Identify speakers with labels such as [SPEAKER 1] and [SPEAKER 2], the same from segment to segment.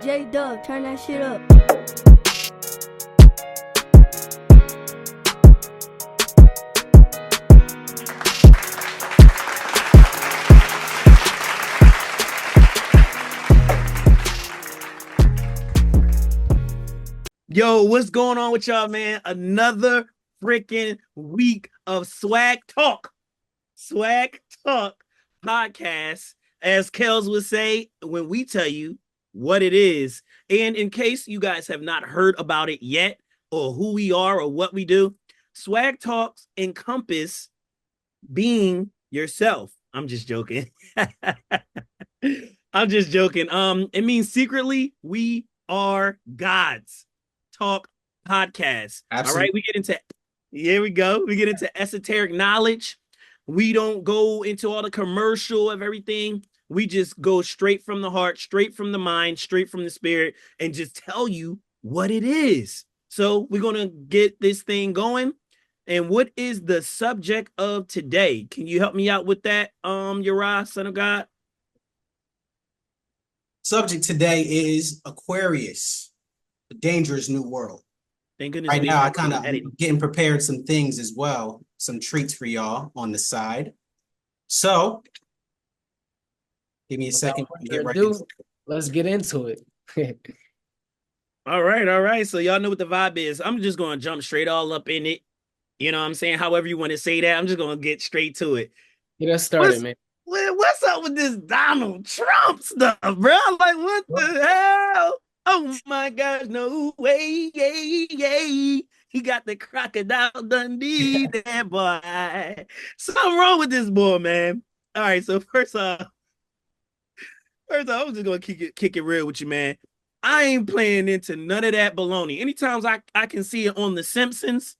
[SPEAKER 1] J Dub, turn that shit up.
[SPEAKER 2] Yo, what's going on with y'all, man? Another freaking week of Swag Talk. Swag Talk podcast, as Kels would say, when we tell you what it is. And in case you guys have not heard about it yet, or who we are, or what we do, Swag Talks encompass being yourself. I'm just joking. I'm just joking. It means secretly we are gods. Talk podcast. Absolutely. All right, we get into here we go. We get into esoteric knowledge. We don't go into all the commercial of everything. We just go straight from the heart, straight from the mind, straight from the spirit, and just tell you what it is. So we're gonna get this thing going. And what is the subject of today? Can you help me out with that, Uriah, son of God?
[SPEAKER 3] Subject today is Aquarius. A dangerous new world.
[SPEAKER 2] Thank goodness.
[SPEAKER 3] Right now, I kind of getting prepared some things as well, some treats for y'all on the side. So, give me a second.
[SPEAKER 4] Let's get into it.
[SPEAKER 2] All right. So y'all know what the vibe is. I'm just going to jump straight all up in it. You know what I'm saying? However you want to say that, I'm just going to get straight to it.
[SPEAKER 4] Get us started, man.
[SPEAKER 2] What's up with this Donald Trump stuff, bro? Like, what the hell? Oh my gosh, no way, yay. He got the crocodile Dundee there, boy. Something wrong with this boy, man. All right, so first off, I'm just gonna kick it real with you, man. I ain't playing into none of that baloney. Anytime I can see it on The Simpsons,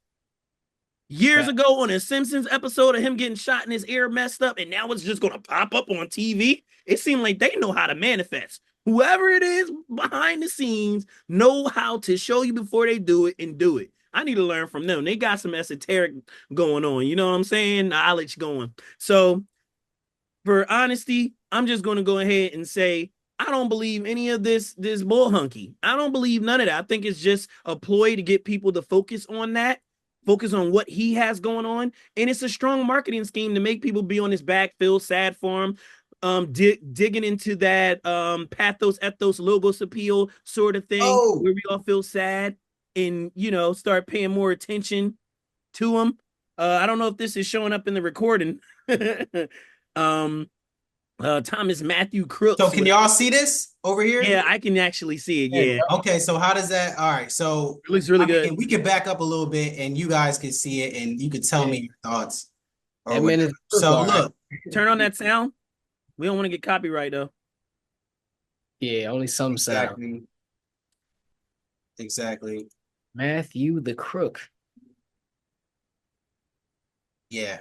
[SPEAKER 2] years ago on a Simpsons episode of him getting shot in his ear messed up, and now it's just gonna pop up on TV. It seemed like they know how to manifest. Whoever it is behind the scenes know how to show you before they do it and do it. I need to learn from them. They got some esoteric going on. You know what I'm saying? Knowledge going. So for honesty, I'm just going to go ahead and say, I don't believe any of this bull hunky. I don't believe none of that. I think it's just a ploy to get people to focus on that. Focus on what he has going on. And it's a strong marketing scheme to make people be on his back, feel sad for him. Digging into that pathos, ethos, logos appeal sort of thing, where we all feel sad and, you know, start paying more attention to him. I don't know if this is showing up in the recording. Thomas Matthew Crooks.
[SPEAKER 3] So can y'all see this over here?
[SPEAKER 2] Yeah, I can actually see it. Yeah.
[SPEAKER 3] Okay, so how does that? All right, so
[SPEAKER 2] it looks really good.
[SPEAKER 3] We could back up a little bit, and you guys can see it, and you could tell me your thoughts.
[SPEAKER 2] So look, turn on that sound. We don't want to get copyright though.
[SPEAKER 4] Yeah, only some sound.
[SPEAKER 3] Exactly.
[SPEAKER 4] Matthew the Crook.
[SPEAKER 3] Yeah,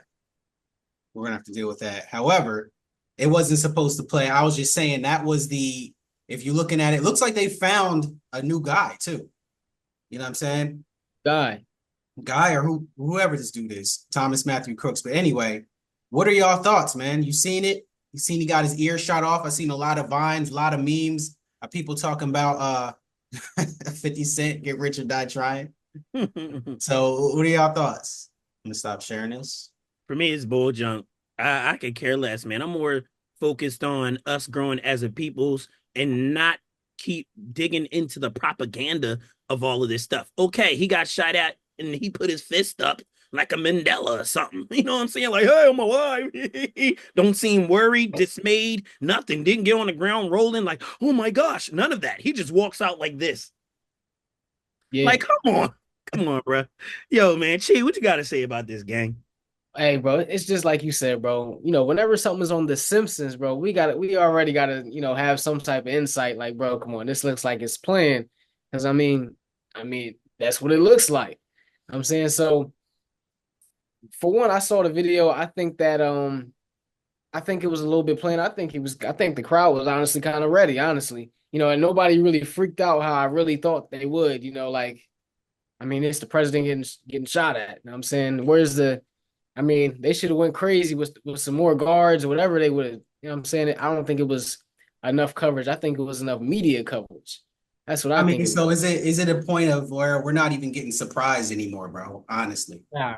[SPEAKER 3] we're gonna have to deal with that. However, it wasn't supposed to play. I was just saying that was the. If you're looking at it, looks like they found a new guy too. You know what I'm saying?
[SPEAKER 4] Guy,
[SPEAKER 3] or whoever this dude is, Thomas Matthew Crooks. But anyway, what are y'all thoughts, man? You seen it? You seen he got his ear shot off? I seen a lot of vines, a lot of memes. People talking about 50 Cent, get rich or die trying. So what are y'all thoughts? I'm gonna stop sharing this.
[SPEAKER 2] For me, it's bull junk. I could care less, man. I'm more focused on us growing as a peoples and not keep digging into the propaganda of all of this stuff. Okay, he got shot at and he put his fist up like a Mandela or something. You know what I'm saying? Like, hey, my wife. Don't seem worried, dismayed, nothing. Didn't get on the ground rolling like, oh my gosh, none of that. He just walks out like this. Yeah. Like, come on, bro. Yo, man, Chi, what you got to say about this, gang?
[SPEAKER 4] Hey, bro, it's just like you said, bro. You know, whenever something's on The Simpsons, bro, we already gotta, you know, have some type of insight. Like, bro, come on, this looks like it's planned. Because I mean, that's what it looks like. I'm saying, so for one, I saw the video. I think that I think it was a little bit planned. I think the crowd was honestly kind of ready, honestly. You know, and nobody really freaked out how I really thought they would, you know, like, I mean, it's the president getting shot at. You know what I'm saying? They should have went crazy with some more guards or whatever they would have. You know what I'm saying? I don't think it was enough coverage. I think it was enough media coverage. That's what
[SPEAKER 3] I
[SPEAKER 4] I
[SPEAKER 3] mean,
[SPEAKER 4] think.
[SPEAKER 3] so is it a point of where we're not even getting surprised anymore, bro? Honestly.
[SPEAKER 4] Yeah.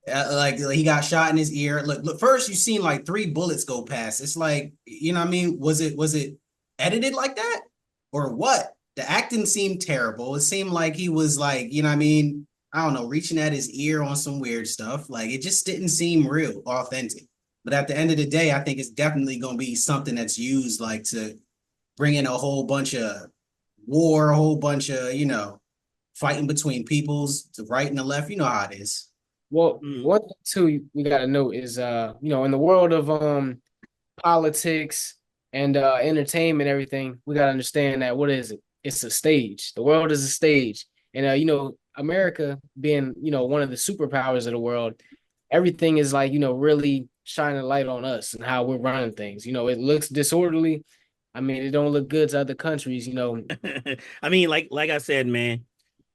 [SPEAKER 3] Like he got shot in his ear. Look, first you seen like 3 bullets go past. It's like, you know what I mean? Was it edited like that? Or what? The acting seemed terrible. It seemed like he was like, you know what I mean? I don't know, reaching at his ear on some weird stuff. Like it just didn't seem real, authentic. But at the end of the day, I think it's definitely gonna be something that's used like to bring in a whole bunch of war, a whole bunch of, fighting between peoples, the right and the left. You know how it is.
[SPEAKER 4] Well,
[SPEAKER 2] Mm.
[SPEAKER 4] one thing too we gotta know is in the world of politics and entertainment, everything, we gotta understand that what is it? It's a stage. The world is a stage. And America being, one of the superpowers of the world, everything is like, really shining a light on us and how we're running things. It looks disorderly. I mean, it don't look good to other countries.
[SPEAKER 2] I mean, like I said, man,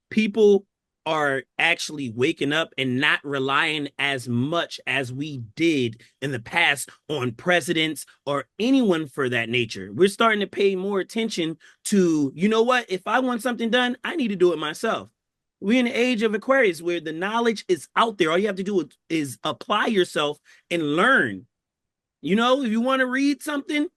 [SPEAKER 2] people are actually waking up and not relying as much as we did in the past on presidents or anyone for that nature. We're starting to pay more attention to, you know what? If I want something done, I need to do it myself. We're in the age of Aquarius where the knowledge is out there. All you have to do is apply yourself and learn. If you want to read something,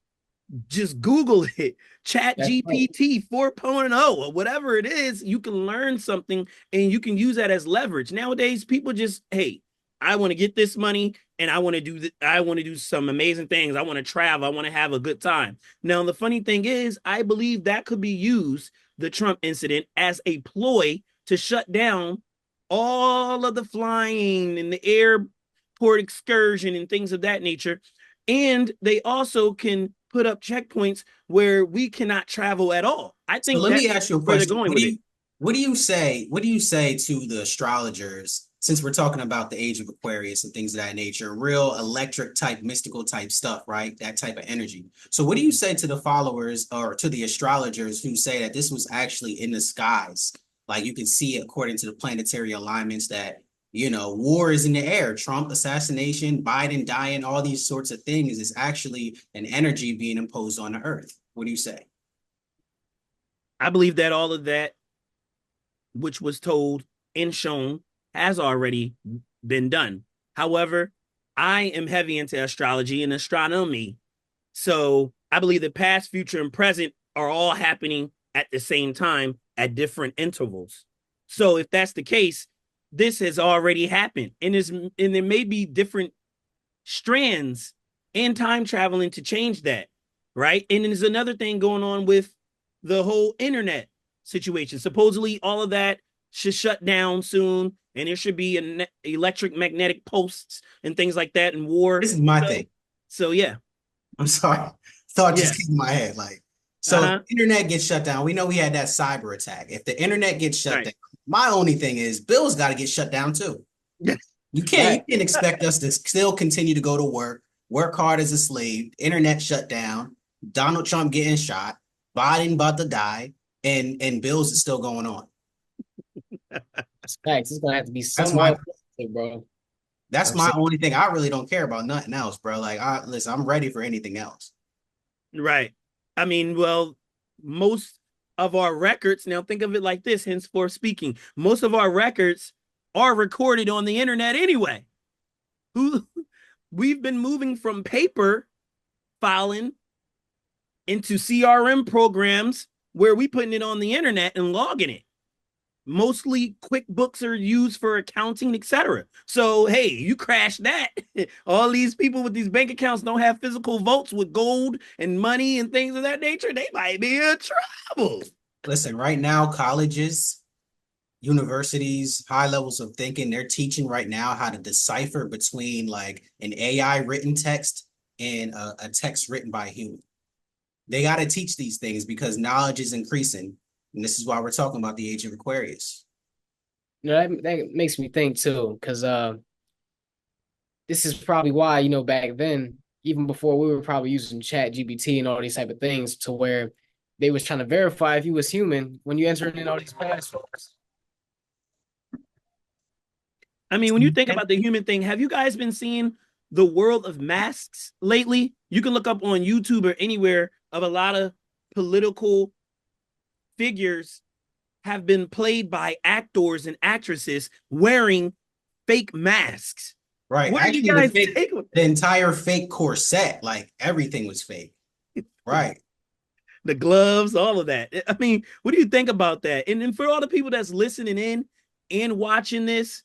[SPEAKER 2] just Google it. Chat
[SPEAKER 4] That's right.
[SPEAKER 2] GPT 4.0 or whatever it is, you can learn something and you can use that as leverage. Nowadays, people just, hey, I want to get this money and I want to do some amazing things. I want to travel. I want to have a good time. Now, the funny thing is, I believe that could be used, the Trump incident, as a ploy to shut down all of the flying and the airport excursion and things of that nature. And they also can put up checkpoints where we cannot travel at all. I
[SPEAKER 3] So
[SPEAKER 2] think
[SPEAKER 3] let me
[SPEAKER 2] that's
[SPEAKER 3] ask you a
[SPEAKER 2] where they're
[SPEAKER 3] question.
[SPEAKER 2] going with it.
[SPEAKER 3] What do you say? What do you say to the astrologers, since we're talking about the age of Aquarius and things of that nature, real electric type, mystical type stuff, right? That type of energy. So what do you say to the followers or to the astrologers who say that this was actually in the skies? Like you can see it according to the planetary alignments that, war is in the air, Trump assassination, Biden dying, all these sorts of things is actually an energy being imposed on the earth. What do you say?
[SPEAKER 2] I believe that all of that, which was told and shown, has already been done. However, I am heavy into astrology and astronomy. So I believe the past, future, and present are all happening at the same time at different intervals. So if that's the case, this has already happened. And there may be different strands and time traveling to change that, right? And there's another thing going on with the whole internet situation. Supposedly, all of that should shut down soon, and there should be an electric magnetic posts and things like that in war.
[SPEAKER 3] This is my thing.
[SPEAKER 2] So yeah,
[SPEAKER 3] I'm sorry. Thought just
[SPEAKER 2] yes,
[SPEAKER 3] came in my head. Like, so if
[SPEAKER 2] uh-huh,
[SPEAKER 3] the internet gets shut down, we know we had that cyber attack. If the internet gets shut
[SPEAKER 2] right,
[SPEAKER 3] down, my only thing is Bill's got to get shut down too.
[SPEAKER 2] yes,
[SPEAKER 3] You
[SPEAKER 4] Right.
[SPEAKER 3] can't expect us to still continue to go to work hard as a slave, internet shut down, Donald Trump getting shot, Biden about to die, and Bill's is still going on.
[SPEAKER 4] It's facts. It's gonna have to be
[SPEAKER 3] That's
[SPEAKER 4] some
[SPEAKER 3] my
[SPEAKER 4] alternative, bro.
[SPEAKER 3] that's
[SPEAKER 4] I'm
[SPEAKER 3] my
[SPEAKER 4] saying,
[SPEAKER 3] only thing. I really don't care about nothing else, bro. Like, listen, I'm ready for anything else.
[SPEAKER 2] right. I mean, well, most of our records, now think of it like this, henceforth speaking, most of our records are recorded on the internet anyway. Who We've been moving from paper filing into CRM programs where we putting it on the internet and logging it. Mostly QuickBooks are used for accounting, etc. So hey, you crash that. All these people with these bank accounts don't have physical votes with gold and money and things of that nature. They might be in trouble.
[SPEAKER 3] Listen, right now, colleges, universities, high levels of thinking, they're teaching right now how to decipher between like an AI written text and a text written by a human. They got to teach these things because knowledge is increasing. And this is why we're talking about the age of Aquarius.
[SPEAKER 4] that makes me think too, because this is probably why, back then, even before we were probably using Chat GPT and all these type of things, to where they was trying to verify if you was human when you entered in all these passwords.
[SPEAKER 2] I mean, when you think about the human thing, have you guys been seeing the world of masks lately? You can look up on YouTube or anywhere of a lot of political figures have been played by actors and actresses wearing fake masks.
[SPEAKER 3] Right.
[SPEAKER 2] What do you
[SPEAKER 3] Actually,
[SPEAKER 2] guys take?
[SPEAKER 3] the entire fake corset, like everything was fake. Right.
[SPEAKER 2] The gloves, all of that. I mean, what do you think about that? And then for all the people that's listening in and watching this,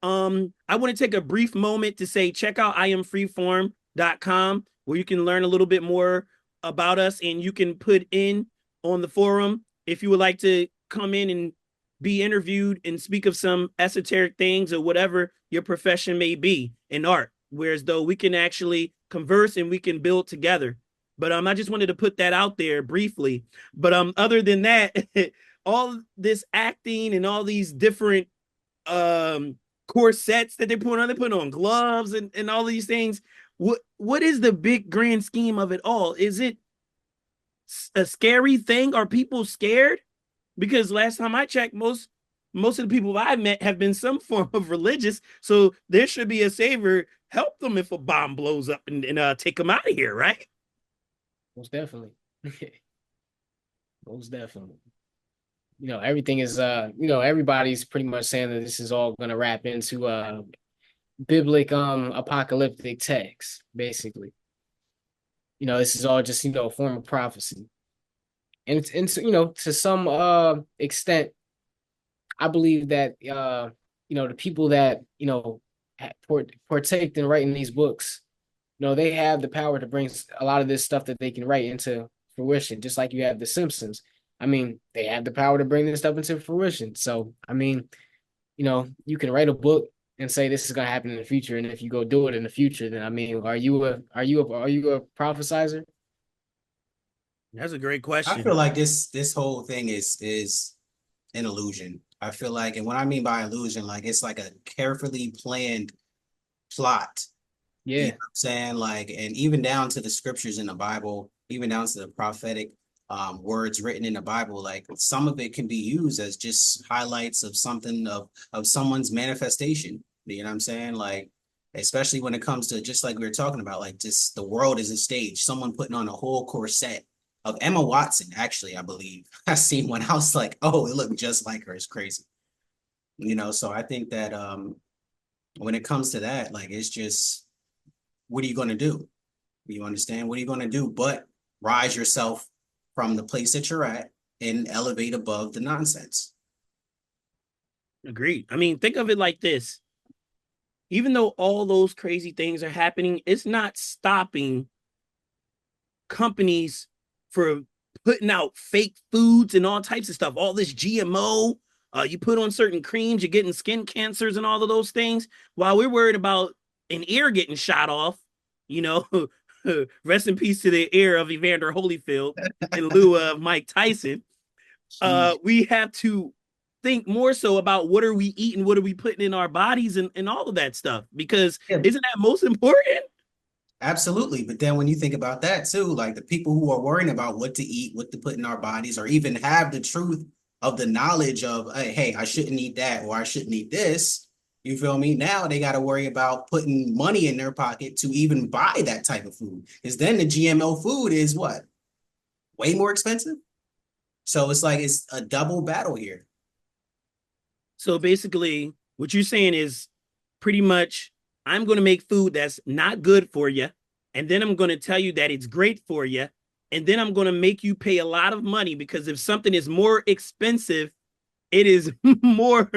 [SPEAKER 2] I want to take a brief moment to say check out iamfreeform.com where you can learn a little bit more about us, and you can put in on the forum if you would like to come in and be interviewed and speak of some esoteric things or whatever your profession may be in art, whereas though we can actually converse and we can build together. But I just wanted to put that out there briefly. But other than that, all this acting and all these different corsets that they're putting on gloves and all these things. What is the big grand scheme of it all? Is it a scary thing? Are people scared? Because last time I checked, most of the people I've met have been some form of religious. So there should be a savior help them if a bomb blows up and take them out of here, right?
[SPEAKER 4] Most definitely. Most definitely. You know, everything is you know, everybody's pretty much saying that this is all gonna wrap into biblical apocalyptic text, basically. You know, this is all just, you know, a form of prophecy. And it's you know, to some extent, I believe that you know, the people that, you know, partake in writing these books, you know, they have the power to bring a lot of this stuff that they can write into fruition, just like you have The Simpsons. I mean, they have the power to bring this stuff into fruition. So, I mean, you know, you can write a book and say this is gonna happen in the future, and if you go do it in the future, then I mean, are you a prophesizer?
[SPEAKER 2] That's a great
[SPEAKER 3] I
[SPEAKER 2] question.
[SPEAKER 3] feel like this whole thing is an illusion. I feel like, and what I mean by illusion, like it's like a carefully planned plot.
[SPEAKER 4] Yeah.
[SPEAKER 3] You know what I'm saying? Like, and even down to the scriptures in the Bible, even down to the prophetic words written in the Bible, like some of it can be used as just highlights of something of someone's manifestation. You know what I'm saying? Like, especially when it comes to just like we were talking about, like just the world is a stage, someone putting on a whole corset of Emma Watson, actually, I believe. I seen one. I was like, oh, it looked just like her. It's crazy. You know, so I think that when it comes to that, like it's just, what are you gonna do? You understand? What are you gonna do but rise yourself from the place that you're at and elevate above the nonsense?
[SPEAKER 2] Agreed. I mean, think of it like this. Even though all those crazy things are happening, it's not stopping companies for putting out fake foods and all types of stuff. All this GMO, you put on certain creams, you're getting skin cancers and all of those things. While we're worried about an ear getting shot off, you know, rest in peace to the ear of Evander Holyfield in lieu of Mike Tyson. We have to think more so about what are we eating, what are we putting in our bodies, and all of that stuff, because isn't that most important?
[SPEAKER 3] Absolutely. But then when you think about that too, like the people who are worrying about what to eat, what to put in our bodies, or even have the truth of the knowledge of, hey, I shouldn't eat that or I shouldn't eat this. You feel me? Now they got to worry about putting money in their pocket to even buy that type of food. Because then the GMO food is what? Way more expensive. So it's like it's a double battle here.
[SPEAKER 2] So basically, what you're saying is pretty much I'm going to make food that's not good for you. And then I'm going to tell you that it's great for you. And then I'm going to make you pay a lot of money, because if something is more expensive, it is more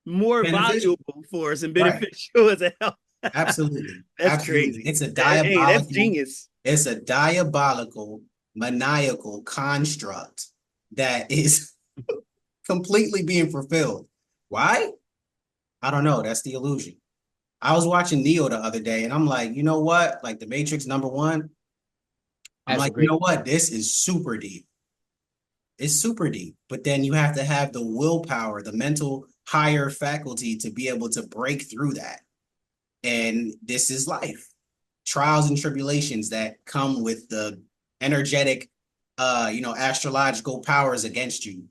[SPEAKER 2] valuable for us and beneficial as a health.
[SPEAKER 3] Absolutely.
[SPEAKER 2] That's
[SPEAKER 3] Absolutely.
[SPEAKER 2] crazy.
[SPEAKER 3] It's a diabolical.
[SPEAKER 2] Hey, that's genius.
[SPEAKER 3] It's a diabolical, maniacal construct that is completely being fulfilled. Why? I don't know. That's the illusion. I was watching Neo the other day, and I'm like, you know what? Like the Matrix #1. I'm like, you know what? This is super deep. It's super deep. But then you have to have the willpower, the mental higher faculty to be able to break through that. And this is life. Trials and tribulations that come with the energetic, astrological powers against you.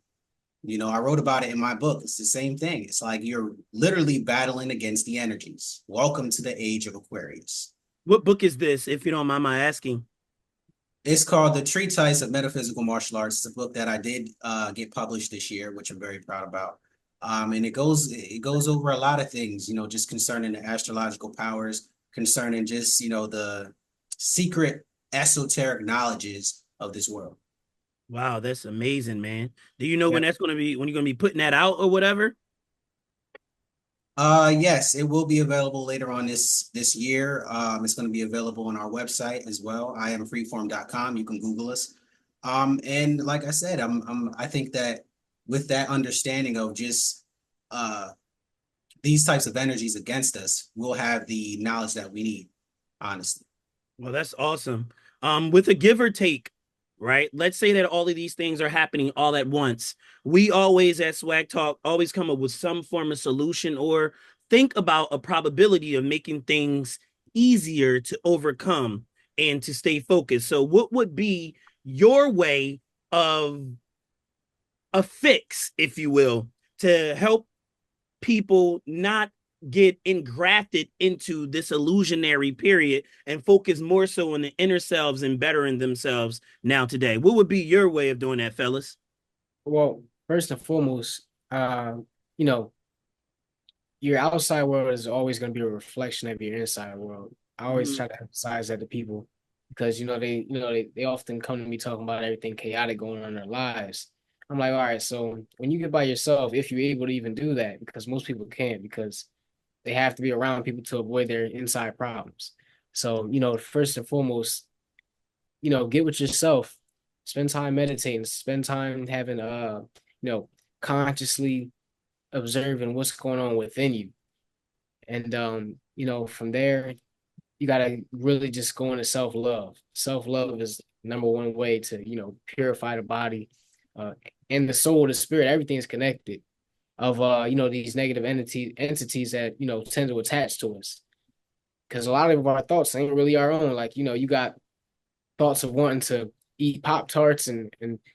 [SPEAKER 3] You know, I wrote about it in my book. It's the same thing. It's like you're literally battling against the energies. Welcome to the age of Aquarius.
[SPEAKER 2] What book is this, if you don't mind my asking?
[SPEAKER 3] It's called The Treatise of Metaphysical Martial Arts. It's a book that I did get published this year, which I'm very proud about. And it goes over a lot of things, just concerning the astrological powers, concerning just, the secret esoteric knowledges of this world.
[SPEAKER 2] Wow, that's amazing, man. Do you know
[SPEAKER 4] Yeah.
[SPEAKER 2] when when you're gonna be putting that out or whatever?
[SPEAKER 3] Yes, it will be available later on this year. It's going to be available on our website as well, iamfreeform.com. You can Google us. And like I said, I think that with that understanding of just uh these types of energies against us, we'll have the knowledge that we need, honestly.
[SPEAKER 2] Well, that's awesome. With a give or take, right? Let's say that all of these things are happening all at once. We always at Swag Talk always come up with some form of solution or think about a probability of making things easier to overcome and to stay focused. So, what would be your way of a fix, if you will, to help people not get engrafted into this illusionary period and focus more so on the inner selves and bettering themselves now today? What would be your way of doing that, fellas?
[SPEAKER 4] Well, first and foremost, you know, your outside world is always going to be a reflection of your inside world. I always try to emphasize that to people because they often come to me talking about everything chaotic going on in their lives. I'm like, all right, so when you get by yourself, if you're able to even do that, because most people can't, because they have to be around people to avoid their inside problems. So, first and foremost, get with yourself, spend time meditating, spend time having consciously observing what's going on within you. And from there, you gotta really just go into self-love. Self-love is number one way to, purify the body, and the soul, the spirit, everything is connected of these negative entities that, tend to attach to us. Because a lot of our thoughts ain't really our own. Like, you got thoughts of wanting to eat Pop Tarts and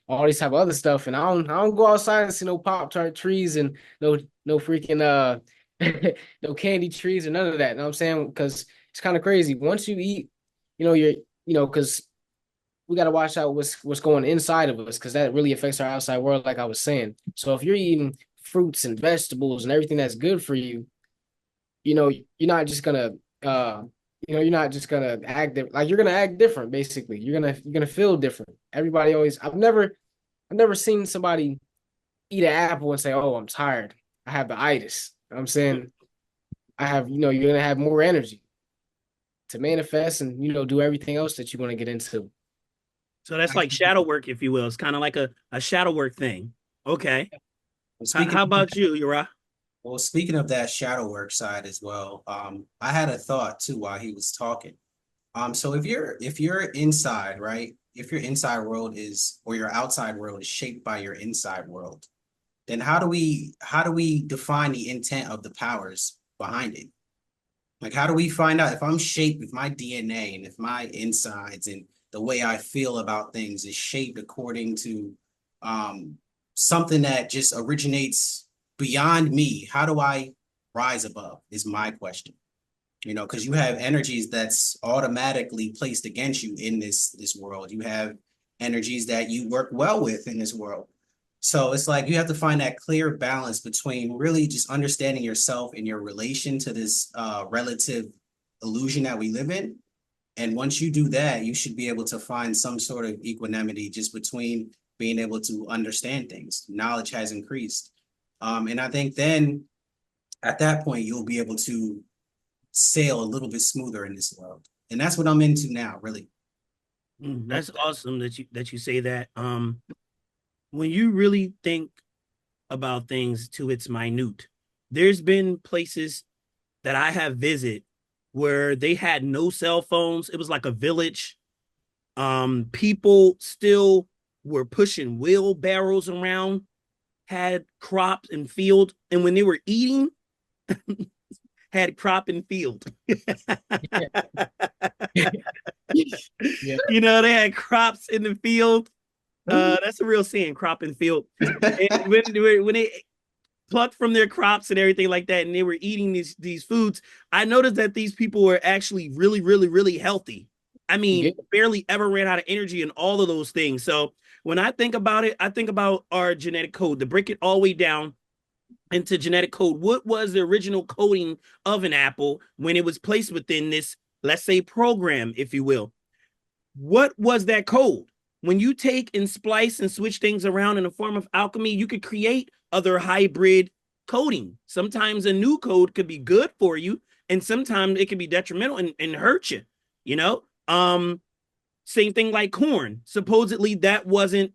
[SPEAKER 4] all these type of other stuff. And I don't go outside and see no Pop Tart trees and no freaking no candy trees or none of that. You know what I'm saying? Because it's kind of crazy. Once you eat, because we got to watch out what's going inside of us, because that really affects our outside world, like I was saying. So if you're eating fruits and vegetables and everything that's good for you, you're not just gonna act like you're gonna act different. Basically, you're gonna feel different. Everybody always. I've never seen somebody eat an apple and say, "Oh, I'm tired. I have the itis." You know what I'm saying, I have. You're gonna have more energy to manifest and do everything else that you want to get into.
[SPEAKER 2] So that's like shadow work, if you will. It's kind of like a shadow work thing. Okay. How about you, Ura?
[SPEAKER 3] Well, speaking of that shadow work side as well, I had a thought too while he was talking. So if you're inside, right? If your inside world is, or your outside world is shaped by your inside world, then how do we define the intent of the powers behind it? Like, how do we find out if I'm shaped with my DNA and if my insides and the way I feel about things is shaped according to um, something that just originates beyond me? How do I rise above? Is my question. Because you have energies that's automatically placed against you in this world. You have energies that you work well with in this world. So it's like you have to find that clear balance between really just understanding yourself and your relation to this relative illusion that we live in. And once you do that, you should be able to find some sort of equanimity just between being able to understand things. Knowledge has increased. And I think then at that point, you'll be able to sail a little bit smoother in this world. And that's what I'm into now, really.
[SPEAKER 2] That's awesome that you say that. When you really think about things to its minute, there's been places that I have visited where they had no cell phones. It was like a village. People still were pushing wheelbarrows around, had crops and field, and when they were eating, had crop and field.
[SPEAKER 4] Yeah.
[SPEAKER 2] They had crops in the field. That's a real saying, crop and field. And when they plucked from their crops and everything like that, and they were eating these foods, I noticed that these people were actually really, really, really healthy. I mean, barely ever ran out of energy and all of those things. So when I think about it, I think about our genetic code, to break it all the way down into genetic code. What was the original coding of an apple when it was placed within this, let's say, program, if you will? What was that code? When you take and splice and switch things around in a form of alchemy, you could create other hybrid coding. Sometimes a new code could be good for you, and sometimes it can be detrimental and hurt you, you know? Same thing like corn. Supposedly that wasn't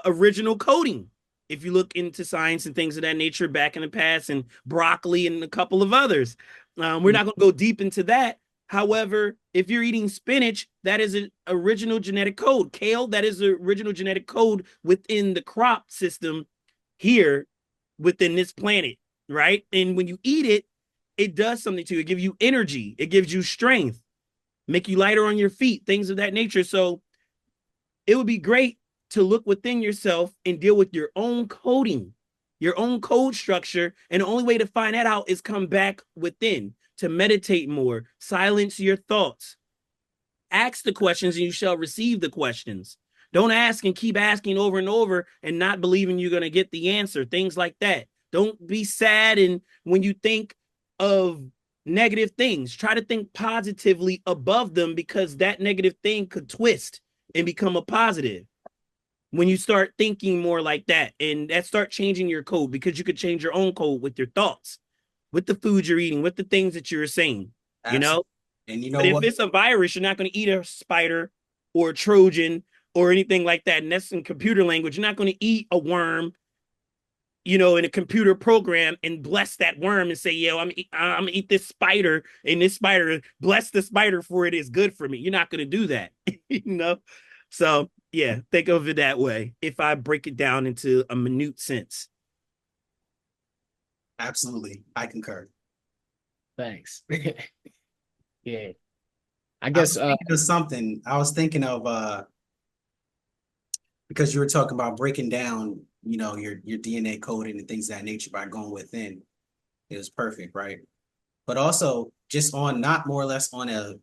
[SPEAKER 2] original coding. If you look into science and things of that nature back in the past, and broccoli and a couple of others. We're not going to go deep into that. However, if you're eating spinach, that is an original genetic code. Kale, that is the original genetic code within the crop system here within this planet, right? And when you eat it, it does something to you. It gives you energy. It gives you strength, make you lighter on your feet, things of that nature. So it would be great to look within yourself and deal with your own coding, your own code structure. And the only way to find that out is come back within, to meditate more, silence your thoughts, ask the questions and you shall receive the questions. Don't ask and keep asking over and over and not believing you're going to get the answer, things like that. Don't be sad. And when you think of negative things, try to think positively above them, because that negative thing could twist and become a positive when you start thinking more like that. And that start changing your code, because you could change your own code with your thoughts, with the food you're eating, with the things that you're saying. Absolutely. You know,
[SPEAKER 3] and you know,
[SPEAKER 2] but
[SPEAKER 3] what?
[SPEAKER 2] If it's a virus, you're not going to eat a spider or a Trojan or anything like that. And that's in computer language. You're not going to eat a worm, you know, in a computer program and bless that worm and say, yo, I'm gonna eat this spider, and this spider, bless the spider for it is good for me. You're not going to do that, you know? So yeah, think of it that way, if I break it down into a minute sense.
[SPEAKER 3] Absolutely. I concur.
[SPEAKER 4] Thanks. Yeah. I guess
[SPEAKER 3] something I was thinking of because you were talking about breaking down, you know, your DNA coding and things of that nature by going within. It was perfect, right? But also just on, not more or less on a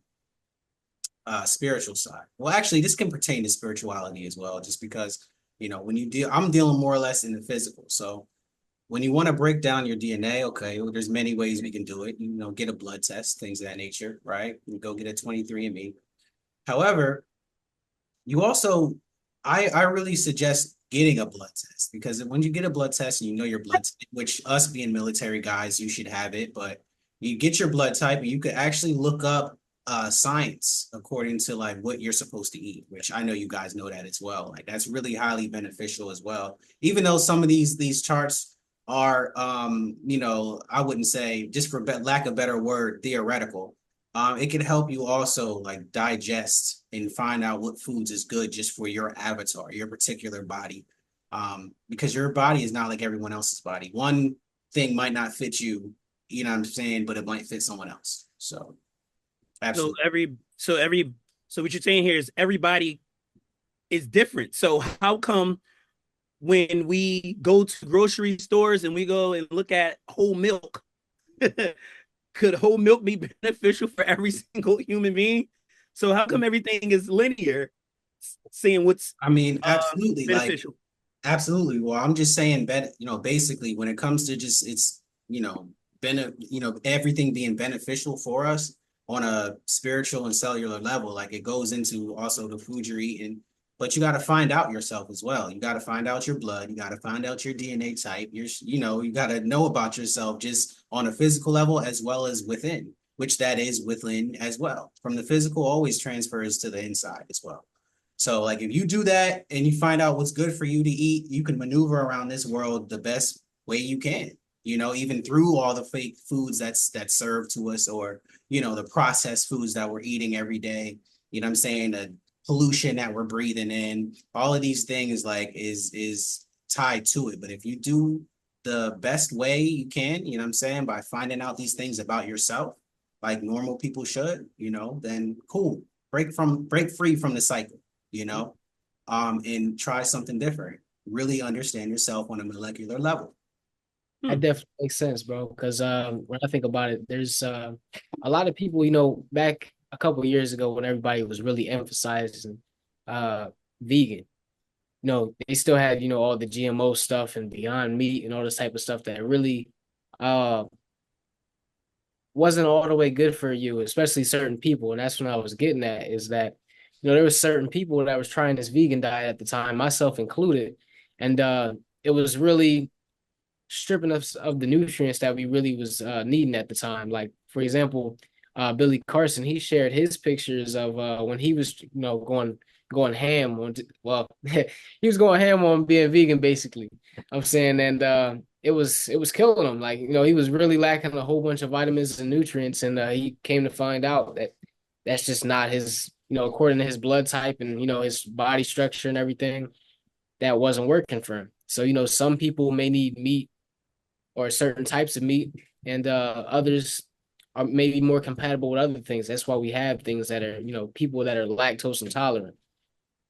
[SPEAKER 3] spiritual side. Well, actually, this can pertain to spirituality as well, just because, you know, when you deal, I'm dealing more or less in the physical. So when you want to break down your DNA, okay, well, there's many ways we can do it. You know, get a blood test, things of that nature, right? You go get a 23andMe. However, you also, I really suggest getting a blood test, because when you get a blood test and you know your blood type, which us being military guys, you should have it, but you get your blood type and you could actually look up science according to like what you're supposed to eat, which I know you guys know that as well. Like that's really highly beneficial as well. Even though some of these charts are, you know, I wouldn't say, just for lack of a better word, theoretical. It can help you also like digest and find out what foods is good just for your avatar, your particular body. Because your body is not like everyone else's body. One thing might not fit you, you know what I'm saying, but it might fit someone else. So absolutely.
[SPEAKER 2] So what you're saying here is everybody is different. So how come when we go to grocery stores and we go and look at whole milk, could whole milk be beneficial for every single human being? So how come everything is linear, saying what's,
[SPEAKER 3] I mean, absolutely
[SPEAKER 2] beneficial?
[SPEAKER 3] Like, absolutely. Well, I'm just saying that, you know, basically when it comes to just, it's, you know, everything being beneficial for us on a spiritual and cellular level, like it goes into also the food you're eating. But you got to find out yourself as well. You got to find out your blood. You got to find out your DNA type. You know, you got to know about yourself just on a physical level as well as within, which that is within as well. From the physical always transfers to the inside as well. So like if you do that and you find out what's good for you to eat, you can maneuver around this world the best way you can, you know, even through all the fake foods that's served to us, or, you know, the processed foods that we're eating every day. You know what I'm saying? The pollution that we're breathing in, all of these things like is tied to it. But if you do the best way you can, you know what I'm saying, by finding out these things about yourself, like normal people should, you know, then cool. Break free from the cycle, you know, and try something different. Really understand yourself on a molecular level.
[SPEAKER 4] That definitely makes sense, bro. Because when I think about it, there's a lot of people, you know, back a couple of years ago when everybody was really emphasizing vegan. They still had, all the GMO stuff and Beyond Meat and all this type of stuff that really uh wasn't all the way good for you, especially certain people. And that's what I was getting at, is that, there was certain people that was trying this vegan diet at the time, myself included. And it was really stripping us of the nutrients that we really was needing at the time. Like, for example, Billy Carson, he shared his pictures of when he was, going ham on, well, he was going ham on being vegan, basically. I'm saying, and it was killing him. Like, he was really lacking a whole bunch of vitamins and nutrients, and he came to find out that that's just not his, according to his blood type and his body structure and everything, that wasn't working for him. So, some people may need meat or certain types of meat, and others are maybe more compatible with other things. That's why we have things that are, people that are lactose intolerant.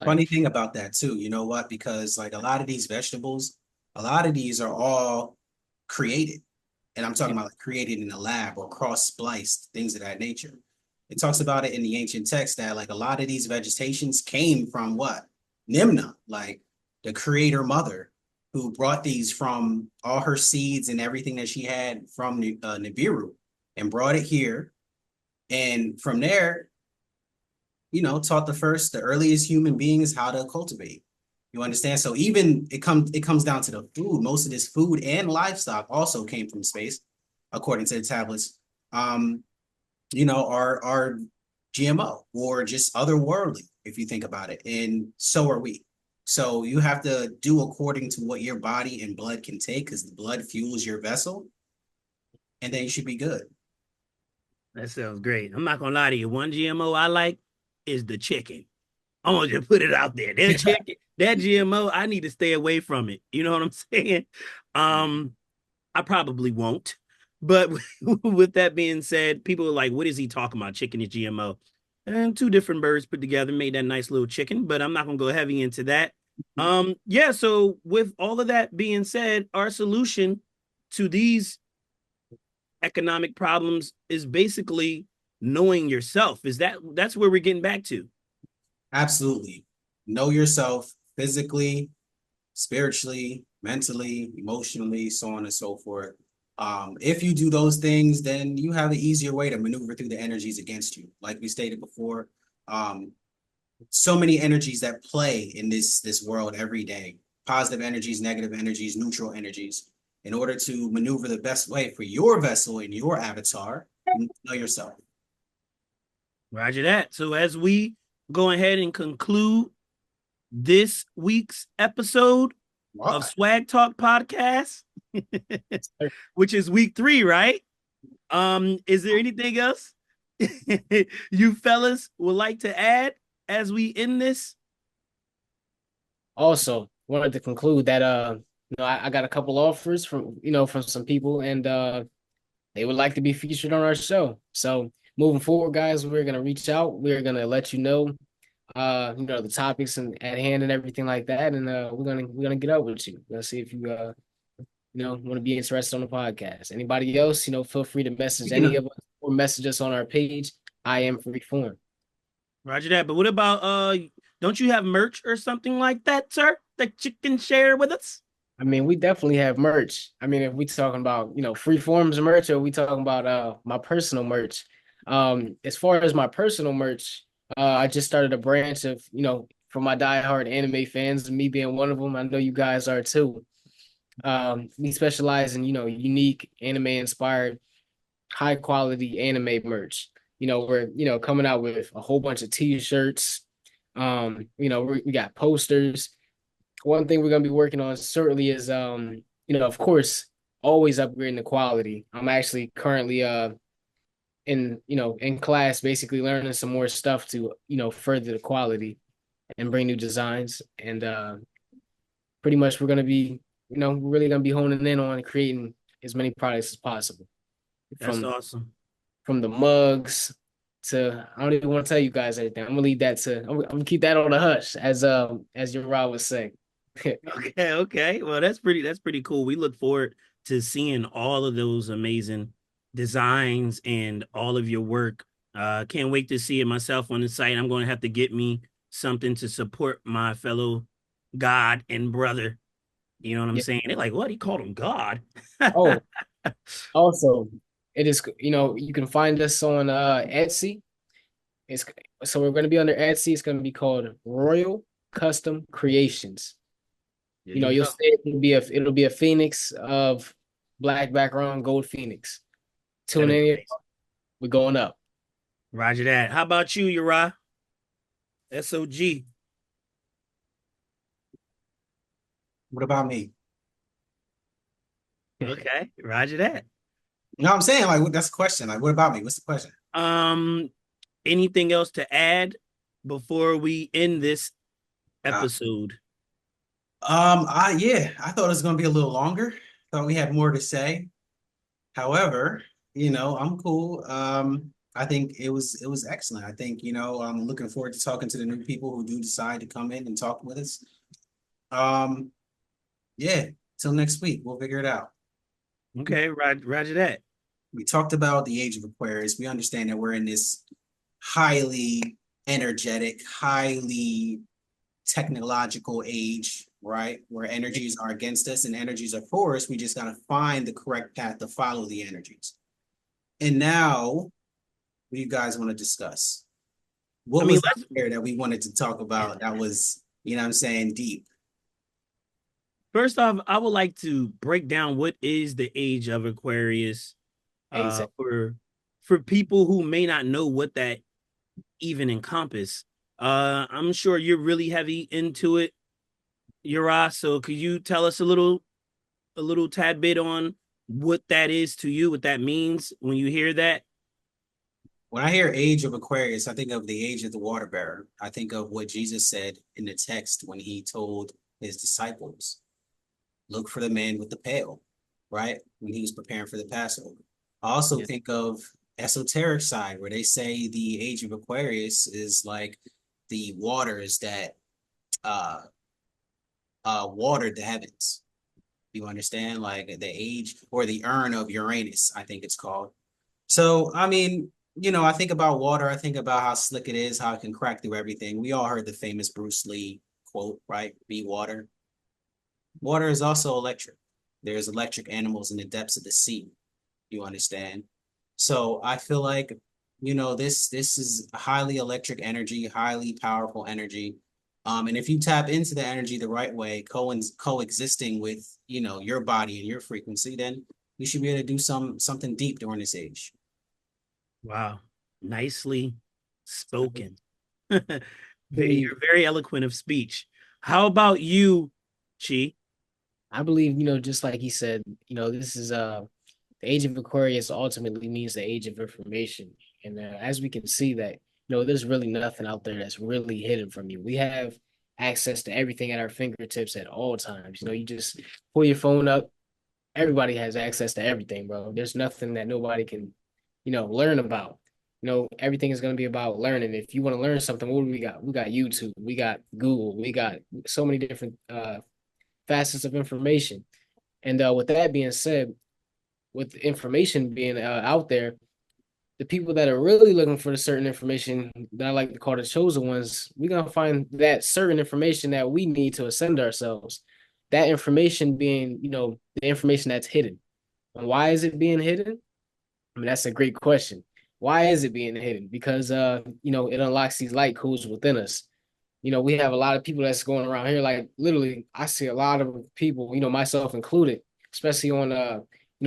[SPEAKER 3] Funny thing about that too, you know what? Because like a lot of these vegetables, a lot of these are all created. And I'm talking about like created in a lab or cross-spliced, things of that nature. It talks about it in the ancient text that like a lot of these vegetations came from what? Nimna, like the creator mother, who brought these from all her seeds and everything that she had from Nibiru and brought it here. And from there, taught the earliest human beings how to cultivate. You understand? So even it comes down to the food. Most of this food and livestock also came from space, according to the tablets. Are GMO or just otherworldly, if you think about it. And so are we. So you have to do according to what your body and blood can take, because the blood fuels your vessel, and then you should be good.
[SPEAKER 2] That sounds great. I'm not gonna lie to you. One GMO I like is the chicken. I'm gonna just put it out there. That chicken, that GMO, I need to stay away from it. You know what I'm saying? I probably won't. But with that being said, people are like, what is he talking about? Chicken is GMO. And two different birds put together made that nice little chicken, but I'm not gonna go heavy into that. Yeah, so with all of that being said, our solution to these economic problems is basically knowing yourself. That's where we're getting back to?
[SPEAKER 3] Absolutely. Know yourself physically, spiritually, mentally, emotionally, so on and so forth. If you do those things, then you have an easier way to maneuver through the energies against you. Like we stated before, so many energies that play in this world every day. Positive energies, negative energies, neutral energies. In order to maneuver the best way for your vessel and your avatar, you need to know yourself.
[SPEAKER 2] Roger that. So as we go ahead and conclude this week's episode of Swag Talk Podcast, which is week 3, right? Is there anything else you fellas would like to add as we end this?
[SPEAKER 4] Also, wanted to conclude that I got a couple offers from some people, and they would like to be featured on our show. So moving forward, guys, we're gonna reach out. We're gonna let you know, the topics at hand and everything like that, and we're gonna get up with you. Let's see if you want to be interested on the podcast. Anybody else, feel free to message any of us or message us on our page. I am Freeform.
[SPEAKER 2] Roger that. But what about don't you have merch or something like that, sir, that you can share with us?
[SPEAKER 4] I mean, we definitely have merch. I mean, if we talking about, Freeform's merch, or we talking about my personal merch. As far as my personal merch, I just started a branch of, for my diehard anime fans, me being one of them. I know you guys are too. We specialize in, unique anime inspired, high quality anime merch. We're, coming out with a whole bunch of t-shirts. We got posters. One thing we're going to be working on certainly is, of course, always upgrading the quality. I'm actually currently in class, basically learning some more stuff to, further the quality and bring new designs. And pretty much we're going to be, we're really going to be honing in on creating as many products as possible.
[SPEAKER 2] That's awesome.
[SPEAKER 4] From the mugs to, I don't even want to tell you guys everything. I'm going to leave that I'm going to keep that on the hush, as your Rob was saying.
[SPEAKER 2] Okay. Well, that's pretty cool. We look forward to seeing all of those amazing designs and all of your work Can't wait to see it myself on the site. I'm going to have to get me something to support my fellow God and brother. You know what I'm
[SPEAKER 4] Yeah.
[SPEAKER 2] saying? They're like, what? He called him God.
[SPEAKER 4] Oh, also, it is, you can find us on Etsy. It's so we're going to be under Etsy. It's going to be called Royal Custom Creations.
[SPEAKER 2] There
[SPEAKER 4] You know,
[SPEAKER 2] you
[SPEAKER 4] you'll
[SPEAKER 2] go.
[SPEAKER 4] see it'll be a phoenix of black background, gold phoenix. Tune
[SPEAKER 2] That'll be
[SPEAKER 4] in.
[SPEAKER 2] nice.
[SPEAKER 4] We're going up.
[SPEAKER 2] Roger that. How about you, Uriah? SOG.
[SPEAKER 3] What about me?
[SPEAKER 2] Okay, Roger that.
[SPEAKER 3] You know what I'm saying? Like, that's the question. Like, what about me? What's the question?
[SPEAKER 2] Um, anything else to add before we end this
[SPEAKER 3] Uh,
[SPEAKER 2] episode?
[SPEAKER 3] I thought it was gonna be a little longer. Thought we had more to say. However, I'm cool. I think it was excellent. I think, I'm looking forward to talking to the new people who do decide to come in and talk with us. Um, yeah, till next week, we'll figure it out.
[SPEAKER 2] Okay, Roger that.
[SPEAKER 3] We talked about the age of Aquarius. We understand that we're in this highly energetic, highly technological age, right? Where energies are against us and energies are for us. We just got to find the correct path to follow the energies. And now, what do you guys want to discuss?
[SPEAKER 2] I
[SPEAKER 3] What
[SPEAKER 2] mean,
[SPEAKER 3] was out there that we wanted to talk about that was, I'm saying, deep?
[SPEAKER 2] first off, I would like to break down what is the age of Aquarius,
[SPEAKER 4] Exactly.
[SPEAKER 2] for people who may not know what that even encompass. I'm sure you're really heavy into it, Uriah. So could you tell us a little tad bit on what that is to you, what that means when you hear that?
[SPEAKER 3] When I hear age of Aquarius, I think of the age of the water bearer. I think of what Jesus said in the text when he told his disciples, look for the man with the pail, right? When he was preparing for the Passover. I also
[SPEAKER 2] Yeah.
[SPEAKER 3] think of esoteric side where they say the age of Aquarius is like the waters that uh watered the heavens. You understand? Like the age or the urn of Uranus, I think it's called. So, I mean, I think about water. I think about how slick it is, how it can crack through everything. We all heard the famous Bruce Lee quote, right? Be water. Water is also electric. There's electric animals in the depths of the sea. You understand? So I feel like, this is highly electric energy, highly powerful energy. And if you tap into the energy the right way, coexisting with, your body and your frequency, then you should be able to do something deep during this age.
[SPEAKER 2] Wow. Nicely spoken.
[SPEAKER 4] Believe
[SPEAKER 2] You're very eloquent of speech. How about you, Chi?
[SPEAKER 4] I believe, just like he said, this is the age of Aquarius ultimately means the age of information. And as we can see that, there's really nothing out there that's really hidden from you. We have access to everything at our fingertips at all times. You just pull your phone up. Everybody has access to everything, bro. There's nothing that nobody can, learn about. Everything is going to be about learning. If you want to learn something, what do we got? We got YouTube, we got Google, we got so many different facets of information. And with that being said, with information being out there, the people that are really looking for the certain information that I like to call the chosen ones, we're gonna find that certain information that we need to ascend ourselves. That information being, the information that's hidden. And why is it being hidden? I mean, that's a great question. Why is it being hidden? Because it unlocks these light codes within us. We have a lot of people that's going around here, like literally, I see a lot of people, myself included, especially on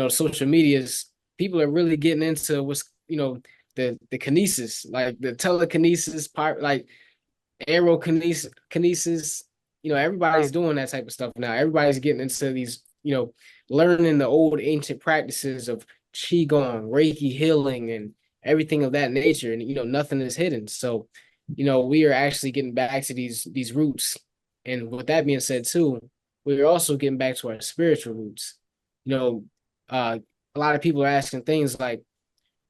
[SPEAKER 4] social medias. People are really getting into what's the kinesis, like the telekinesis part, like aerokinesis. Everybody's doing that type of stuff now. Everybody's getting into these, learning the old ancient practices of qigong, reiki healing, and everything of that nature. And nothing is hidden. So we are actually getting back to these roots. And with that being said, too, we are also getting back to our spiritual roots. You know, a lot of people are asking things like,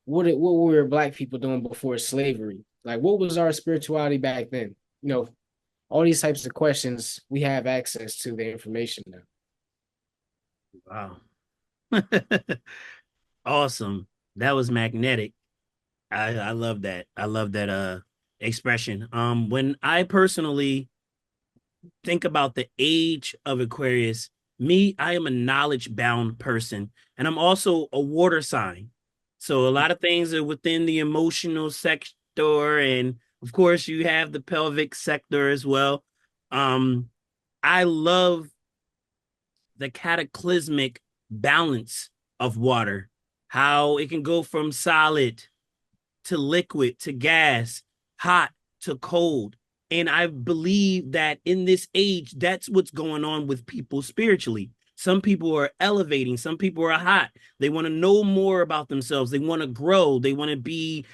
[SPEAKER 4] what were Black people doing before slavery? Like, what was our spirituality back then? All these types of questions, we have access to the information now.
[SPEAKER 2] Wow. Awesome. That was magnetic. I love that. I love that expression. When I personally think about the age of Aquarius, I am a knowledge bound person, and I'm also a water sign. So a lot of things are within the emotional sector, and of course, you have the pelvic sector as well. Um, I love the cataclysmic balance of water, how it can go from solid to liquid to gas, hot to cold. And I believe that in this age, that's what's going on with people spiritually. Some people are elevating, some people are hot. They want to know more about themselves, they want to grow, they want to be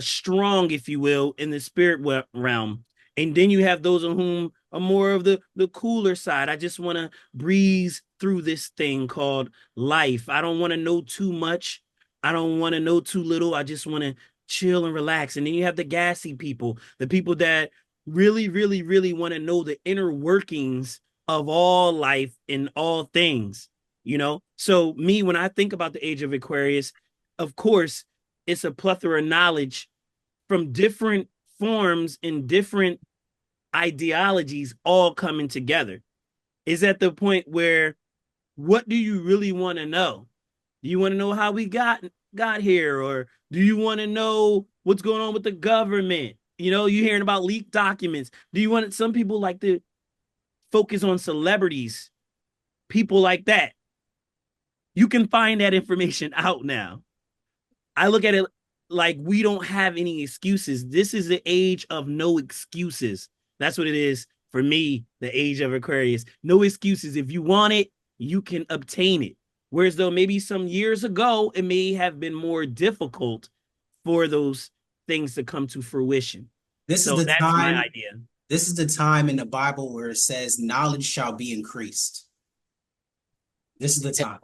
[SPEAKER 2] strong, if you will, in the spirit realm. And then you have those of whom are more of the cooler side. I just want to breeze through this thing called life. I don't want to know too much. I don't want to know too little. I just want to chill and relax. And then you have the gassy people, the people that really, really, really want to know the inner workings of all life and all things, you know? So me, when I think about the age of Aquarius, of course, it's a plethora of knowledge from different forms and different ideologies all coming together. Is at the point where, what do you really want to know? Do you want to know how we got here, or do you want to know what's going on with the government? You know, you hearing about leaked documents. Do you want some people like to focus on celebrities, people like that? You can find that information out now. I look at it like we don't have any excuses. This is the age of no excuses. That's what it is for me, the age of Aquarius. No excuses. If you want it, you can obtain it. Whereas though maybe some years ago, it may have been more difficult for those things to come to fruition.
[SPEAKER 3] This
[SPEAKER 2] So
[SPEAKER 3] is the
[SPEAKER 2] that's my
[SPEAKER 3] time.
[SPEAKER 2] idea.
[SPEAKER 3] This is the time in the Bible where it says knowledge shall be increased. This is the time.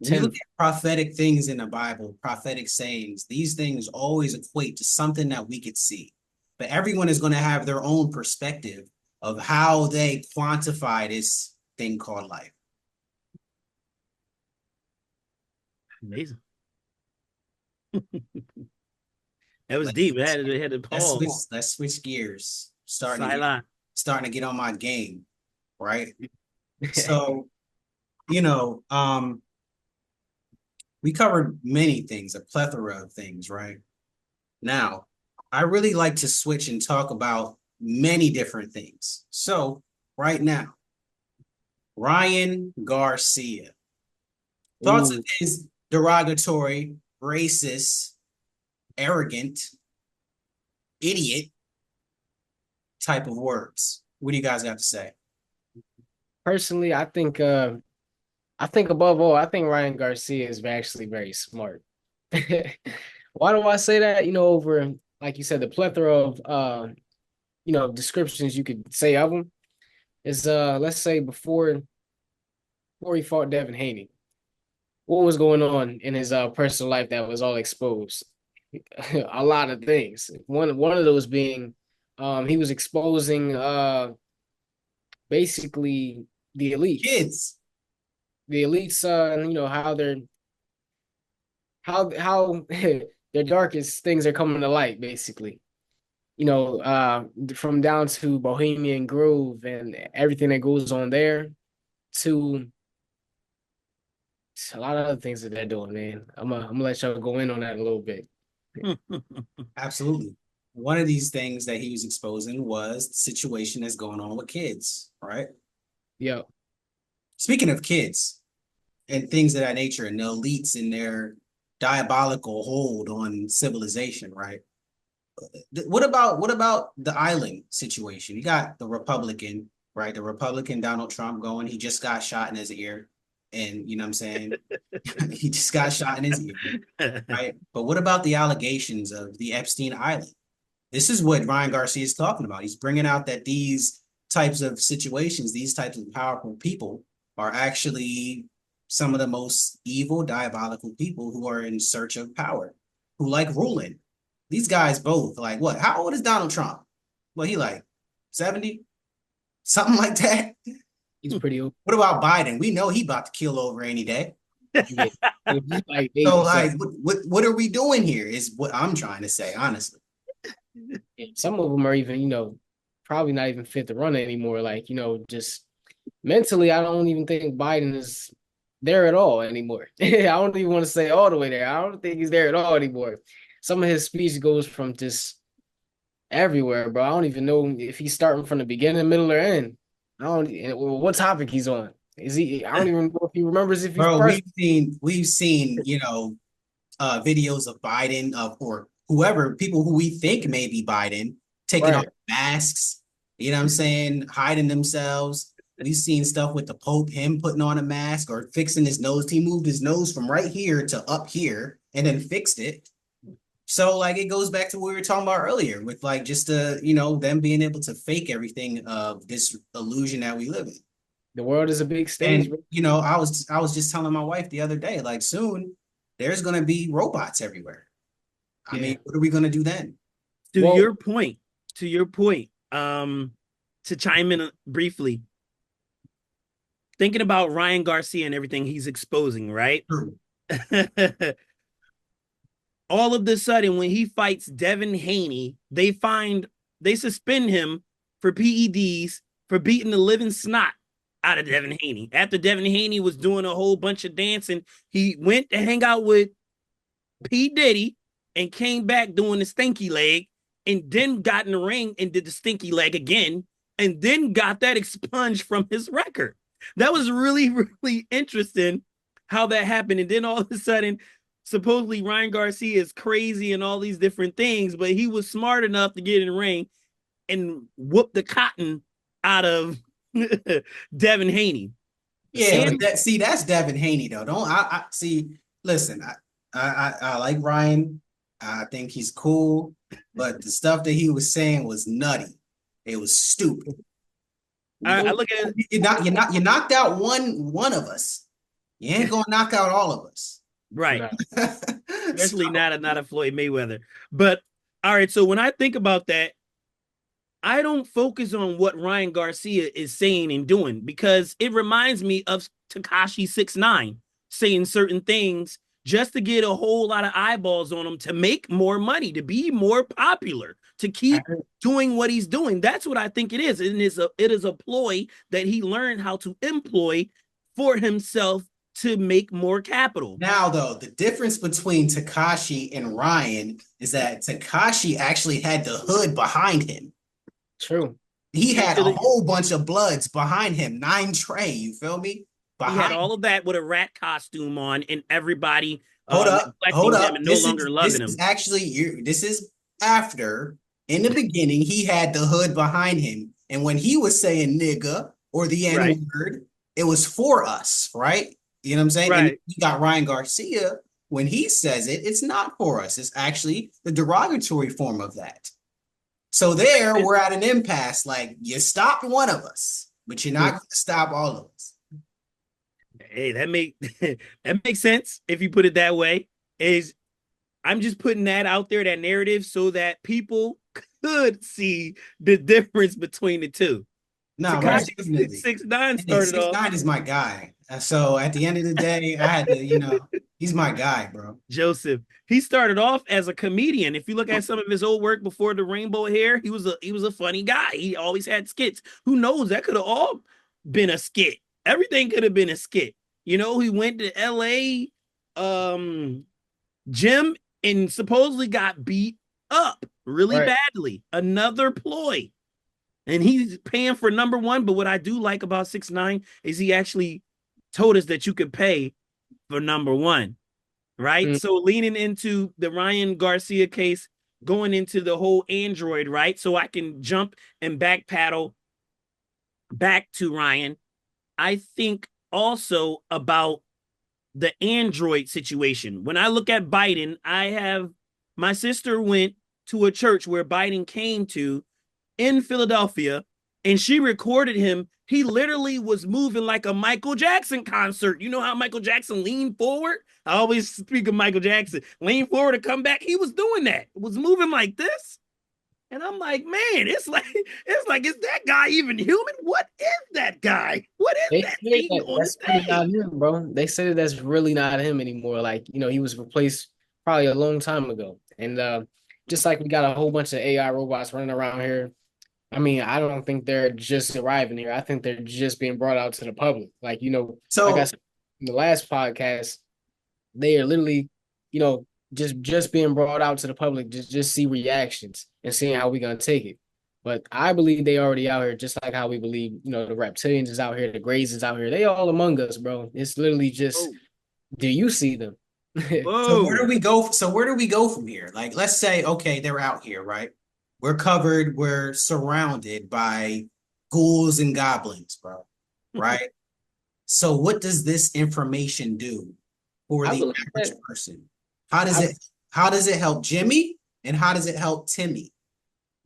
[SPEAKER 3] When you look at prophetic things in the Bible, prophetic sayings, these things always equate to something that we could see. But everyone is going to have their own perspective of how they quantify this thing called life.
[SPEAKER 2] Amazing. That was deep. I had to pause.
[SPEAKER 3] Let's switch gears. Starting to get on my game, right? So, we covered many things, a plethora of things, right? Now, I really like to switch and talk about many different things. So, right now, Ryan Garcia. Thoughts of his derogatory, racist, arrogant, idiot type of words. What do you guys got to say?
[SPEAKER 4] Personally, I think above all, I think Ryan Garcia is actually very smart. Why do I say that? Over, like you said, the plethora of descriptions you could say of him is let's say before he fought Devin Haney, what was going on in his personal life that was all exposed? A lot of things. One of those being he was exposing basically the elite
[SPEAKER 3] kids.
[SPEAKER 4] The elites, how their darkest things are coming to light, basically. From down to Bohemian Grove and everything that goes on there, to a lot of other things that they're doing, man. I'm gonna let y'all go in on that a little bit.
[SPEAKER 3] Absolutely. One of these things that he was exposing was the situation that's going on with kids, right?
[SPEAKER 4] Yeah.
[SPEAKER 3] Speaking of kids and things of that nature, and the elites and their diabolical hold on civilization, right? What about the island situation? You got the Republican, right? The Republican Donald Trump going. He just got shot in his ear. And you know what I'm saying? He just got shot in his ear, right? But what about the allegations of the Epstein Island? This is what Ryan Garcia is talking about. He's bringing out that these types of situations, these types of powerful people are actually some of the most evil, diabolical people who are in search of power, who like ruling. These guys both, like, what? How old is Donald Trump? Well, he like 70? Something like that.
[SPEAKER 4] He's pretty old.
[SPEAKER 3] What about Biden? We know he about to kill over any day.
[SPEAKER 4] Yeah. Like
[SPEAKER 3] So
[SPEAKER 4] baby
[SPEAKER 3] like,
[SPEAKER 4] stuff.
[SPEAKER 3] what are we doing here? Is what I'm trying to say, honestly.
[SPEAKER 4] Yeah, some of them are even, probably not even fit to run anymore. Like, just mentally, I don't even think Biden is there at all anymore. I don't even want to say all the way there. I don't think he's there at all anymore. Some of his speech goes from just everywhere, bro. I don't even know if he's starting from the beginning, middle, or end. I don't what topic he's on. Is he? I don't even know if he remembers if he's
[SPEAKER 3] Bro,
[SPEAKER 4] president.
[SPEAKER 3] we've seen, videos of Biden or whoever, people who we think may be Biden, taking off
[SPEAKER 4] Right.
[SPEAKER 3] masks, you know what I'm saying, hiding themselves. We've seen stuff with the Pope, him putting on a mask or fixing his nose. He moved his nose from right here to up here and then fixed it. So like it goes back to what we were talking about earlier with like just them being able to fake everything of this illusion that we live in.
[SPEAKER 4] The world is a big stage,
[SPEAKER 3] And
[SPEAKER 4] bro.
[SPEAKER 3] I was just telling my wife the other day, like soon there's gonna be robots everywhere. I
[SPEAKER 4] Yeah.
[SPEAKER 3] mean, what are we gonna do then?
[SPEAKER 2] To
[SPEAKER 4] Well-
[SPEAKER 2] your point, to chime in briefly, thinking about Ryan Garcia and everything he's exposing, right?
[SPEAKER 3] True.
[SPEAKER 2] All of the sudden, when he fights Devin Haney, they suspend him for PEDs for beating the living snot out of Devin Haney. After Devin Haney was doing a whole bunch of dancing, he went to hang out with P. Diddy and came back doing the stinky leg, and then got in the ring and did the stinky leg again, and then got that expunged from his record. That was really, really interesting how that happened. And then all of a sudden, supposedly Ryan Garcia is crazy and all these different things, but he was smart enough to get in the ring and whoop the cotton out of Devin Haney.
[SPEAKER 3] Yeah, but that's Devin Haney though. Don't I see? Listen, I like Ryan. I think he's cool, but the stuff that he was saying was nutty. It was stupid.
[SPEAKER 2] I look at it.
[SPEAKER 3] You knocked out one of us. You ain't gonna knock out all of us.
[SPEAKER 2] Right.
[SPEAKER 4] No.
[SPEAKER 2] Especially not a Floyd Mayweather. But all right, so when I think about that, I don't focus on what Ryan Garcia is saying and doing because it reminds me of Tekashi 6ix9ine saying certain things just to get a whole lot of eyeballs on him, to make more money, to be more popular, to keep doing what he's doing. That's what I think it is. It is a ploy that he learned how to employ for himself to make more capital.
[SPEAKER 3] Now, though, the difference between Tekashi and Ryan is that Tekashi actually had the hood behind him.
[SPEAKER 4] True.
[SPEAKER 3] He had a whole bunch of bloods behind him, 9 Trey, you feel me?
[SPEAKER 2] He had all of that with a rat costume on, and everybody
[SPEAKER 3] hold up.
[SPEAKER 2] him and no longer loving him.
[SPEAKER 3] This is after, in the beginning, he had the hood behind him. And when he was saying nigga or the N-word, it was for us, right? You know what I'm saying?
[SPEAKER 2] Right.
[SPEAKER 3] And you got Ryan Garcia, when he says it, it's not for us. It's actually the derogatory form of that. So there, we're at an impasse. Like, you stopped one of us, but you're not going to stop all of us.
[SPEAKER 2] Hey, that makes sense if you put it that way. I'm just putting that out there, that narrative, so that people could see the difference between the two.
[SPEAKER 3] No,
[SPEAKER 2] Tekashi 6ix9ine started off.
[SPEAKER 3] 6ix9ine is my guy. So at the end of the day, I had to, he's my guy, bro.
[SPEAKER 2] Joseph. He started off as a comedian. If you look at some of his old work before the rainbow hair, he was a funny guy. He always had skits. Who knows? That could have all been a skit. Everything could have been a skit. He went to LA gym and supposedly got beat up really badly. Another ploy. And he's paying for number one. But what I do like about 6ix9ine is he actually told us that you could pay for number one. Right. Mm-hmm. So leaning into the Ryan Garcia case, going into the whole Android, right? So I can jump and back paddle back to Ryan. I think also about the Android situation. When I look at Biden, my sister went to a church where Biden came to in Philadelphia, and she recorded him. He literally was moving like a Michael Jackson concert. You know how Michael Jackson leaned forward? I always speak of Michael Jackson. Lean forward to come back. He was doing that. It was moving like this. And I'm like, man, it's like, is that guy even human? What is that guy? What is
[SPEAKER 4] They
[SPEAKER 2] that
[SPEAKER 4] say
[SPEAKER 2] being
[SPEAKER 4] that
[SPEAKER 2] on the
[SPEAKER 4] that's really not
[SPEAKER 2] stage?
[SPEAKER 4] him, bro. They say that that's really not him anymore. Like, he was replaced probably a long time ago. And just like we got a whole bunch of AI robots running around here, I mean, I don't think they're just arriving here. I think they're just being brought out to the public. Like, like I
[SPEAKER 3] So
[SPEAKER 4] said in the last podcast, they are literally, you know, just being brought out to the public, just see reactions and seeing how we gonna take it. But I believe they already out here, just like how we believe, the reptilians is out here, the Greys is out here. They all among us, bro. It's literally just,
[SPEAKER 2] Oh,
[SPEAKER 4] do you see them?
[SPEAKER 3] so where
[SPEAKER 2] whoa.
[SPEAKER 3] do we go? So where do we go from here? Like, let's say, okay, they're out here, right? We're covered, we're surrounded by ghouls and goblins, bro. Right? So what does this information do for
[SPEAKER 4] I
[SPEAKER 3] the
[SPEAKER 4] believe
[SPEAKER 3] average
[SPEAKER 4] that.
[SPEAKER 3] person? How does
[SPEAKER 4] I,
[SPEAKER 3] it help Jimmy and how does it help Timmy?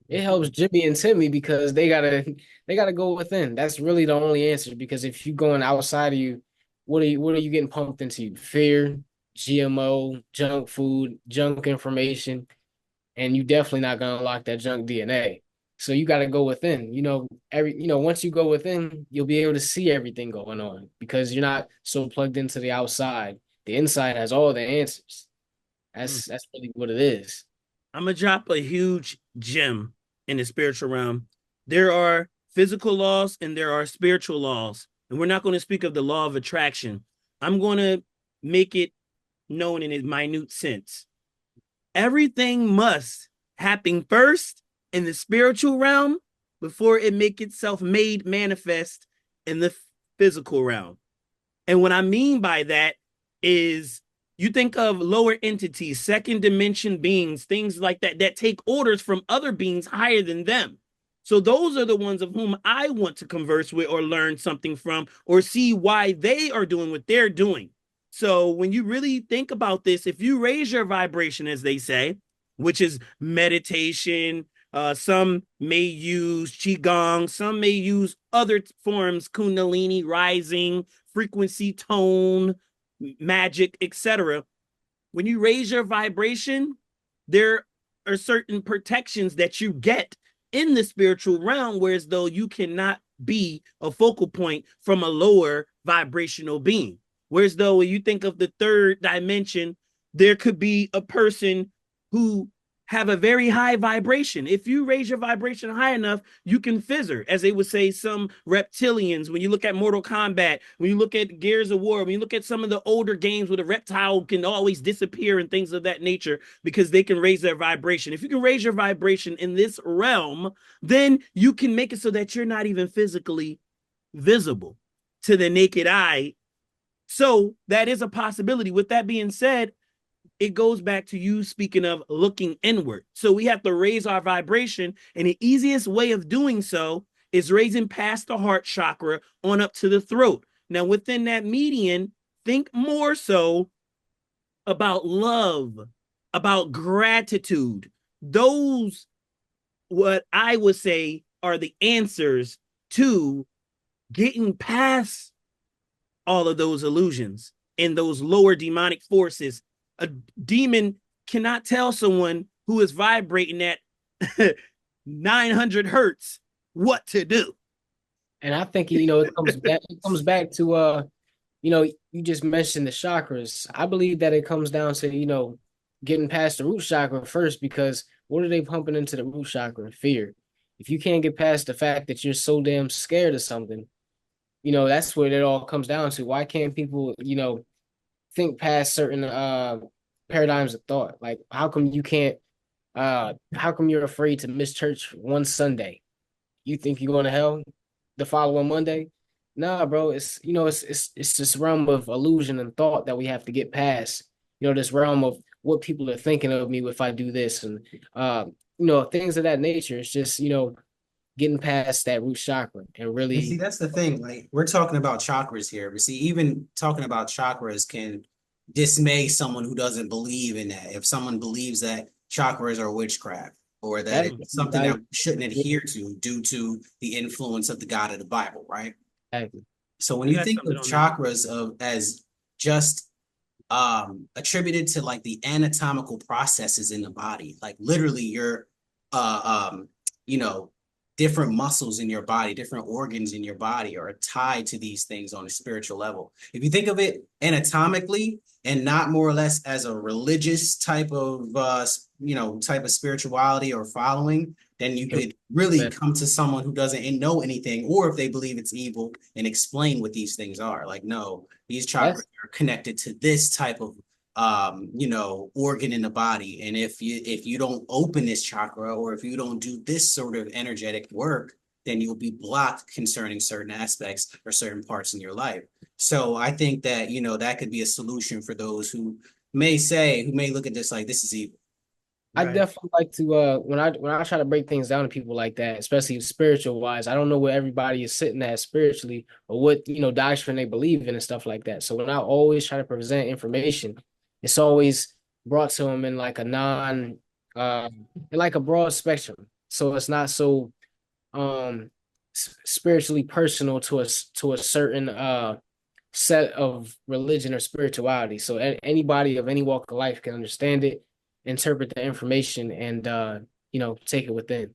[SPEAKER 4] it helps Jimmy and Timmy because they gotta go within. That's really the only answer. Because if you going outside of you, what are you getting pumped into? Fear, GMO, junk food, junk information, and you definitely not gonna unlock that junk DNA. So you got to go within. Once you go within, you'll be able to see everything going on because you're not so plugged into the outside. The inside has all the answers. That's really what it is.
[SPEAKER 2] I'm gonna drop a huge gem in the spiritual realm. There are physical laws and there are spiritual laws, and we're not going to speak of the law of attraction. I'm going to make it known in its minute sense. Everything must happen first in the spiritual realm before it make itself made manifest in the physical realm. And what I mean by that is you think of lower entities, second dimension beings, things like that, that take orders from other beings higher than them. So those are the ones of whom I want to converse with or learn something from or see why they are doing what they're doing. So when you really think about this, if you raise your vibration, as they say, which is meditation, some may use qigong, some may use other forms, kundalini rising, frequency, tone, magic, etc. When you raise your vibration, there are certain protections that you get in the spiritual realm, whereas though you cannot be a focal point from a lower vibrational being. Whereas though when you think of the third dimension, there could be a person who have a very high vibration. If you raise your vibration high enough, you can fizzer, as they would say, some reptilians. When you look at Mortal Kombat, when you look at Gears of War, when you look at some of the older games where the reptile can always disappear and things of that nature because they can raise their vibration. If you can raise your vibration in this realm, then you can make it so that you're not even physically visible to the naked eye. So that is a possibility. With that being said, it goes back to you speaking of looking inward. So we have to raise our vibration. And the easiest way of doing so is raising past the heart chakra on up to the throat. Now, within that median, think more so about love, about gratitude. Those, what I would say, are the answers to getting past all of those illusions and those lower demonic forces. A demon cannot tell someone who is vibrating at 900 hertz what to do.
[SPEAKER 4] And I think it comes back to you just mentioned the chakras. I believe that it comes down to, getting past the root chakra first, because what are they pumping into the root chakra? Fear. If you can't get past the fact that you're so damn scared of something, that's what it all comes down to. Why can't people, think past certain paradigms of thought? Like, how come you can't how come you're afraid to miss church one Sunday? You think you're going to hell the following Monday? Nah, bro. It's this realm of illusion and thought that we have to get past. This realm of what people are thinking of me if I do this, and things of that nature. It's just, getting past that root chakra and
[SPEAKER 3] And see,
[SPEAKER 4] really.
[SPEAKER 3] that's the thing. Like, we're talking about chakras here, but see, even talking about chakras can dismay someone who doesn't believe in that. If someone believes that chakras are witchcraft or that
[SPEAKER 4] That
[SPEAKER 3] it's something that we shouldn't adhere to due to the influence of the God of the Bible, right?
[SPEAKER 4] exactly.
[SPEAKER 3] So when
[SPEAKER 2] I
[SPEAKER 3] you
[SPEAKER 2] got
[SPEAKER 3] think
[SPEAKER 2] something
[SPEAKER 3] of
[SPEAKER 2] on that.
[SPEAKER 3] chakras as just attributed to like the anatomical processes in the body, like literally your you know, different muscles in your body, different organs in your body are tied to these things on a spiritual level. If you think of it anatomically and not more or less as a religious type of type of spirituality or following, then you could really come to someone who doesn't know anything, or if they believe it's evil, and explain what these things are. Like, no, these chakras are connected to this type of organ in the body, and if you don't open this chakra, or if you don't do this sort of energetic work, then you'll be blocked concerning certain aspects or certain parts in your life. So I think that that could be a solution for those who may look at this like this is evil.
[SPEAKER 4] I definitely like to when I try to break things down to people like that, especially spiritual wise, I don't know where everybody is sitting at spiritually, or what doctrine they believe in and stuff like that. So when I always try to present information, it's always brought to them in like a in like a broad spectrum. So it's not so spiritually personal to a certain set of religion or spirituality. So anybody of any walk of life can understand it, interpret the information, and take it within.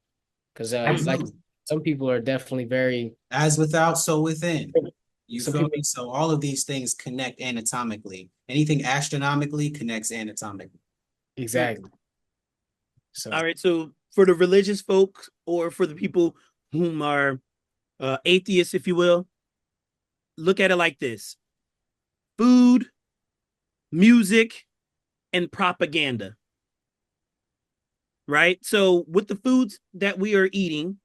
[SPEAKER 4] Because like some people are definitely very
[SPEAKER 3] as without, so within. You feel me? So all of these things connect anatomically. Anything astronomically connects anatomically.
[SPEAKER 4] Exactly.
[SPEAKER 2] So all right. So for the religious folk, or for the people whom are atheists, if you will, look at it like this: food, music, and propaganda. Right? So with the foods that we are eating,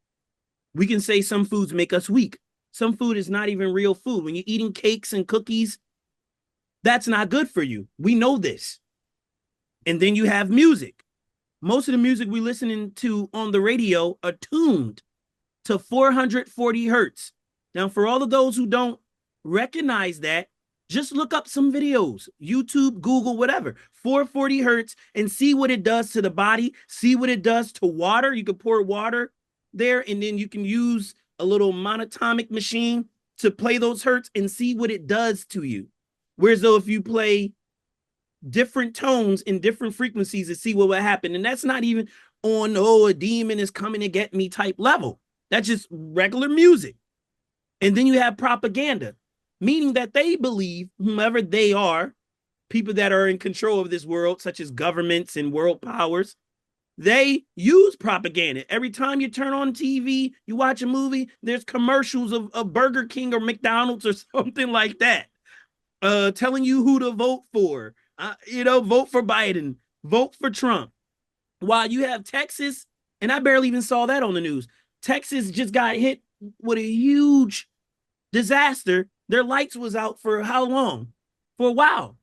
[SPEAKER 2] we can say some foods make us weak. Some food is not even real food. When you're eating cakes and cookies, that's not good for you. We know this. And then you have music. Most of the music we listening to on the radio are tuned to 440 hertz. Now, for all of those who don't recognize that, just look up some videos, YouTube, Google, whatever, 440 hertz, and see what it does to the body, see what it does to water. You can pour water there, and then you can use a little monatomic machine to play those hertz and see what it does to you. Whereas though if you play different tones in different frequencies to see what will happen, and that's not even on, a demon is coming to get me type level. That's just regular music. And then you have propaganda, meaning that they believe, whomever they are, people that are in control of this world, such as governments and world powers, they use propaganda. Every time you turn on TV, you watch a movie, there's commercials of Burger King or McDonald's or something like that, telling you who to vote for. Vote for Biden, vote for Trump. While you have Texas, and I barely even saw that on the news, Texas just got hit with a huge disaster. Their lights was out for how long? For a while.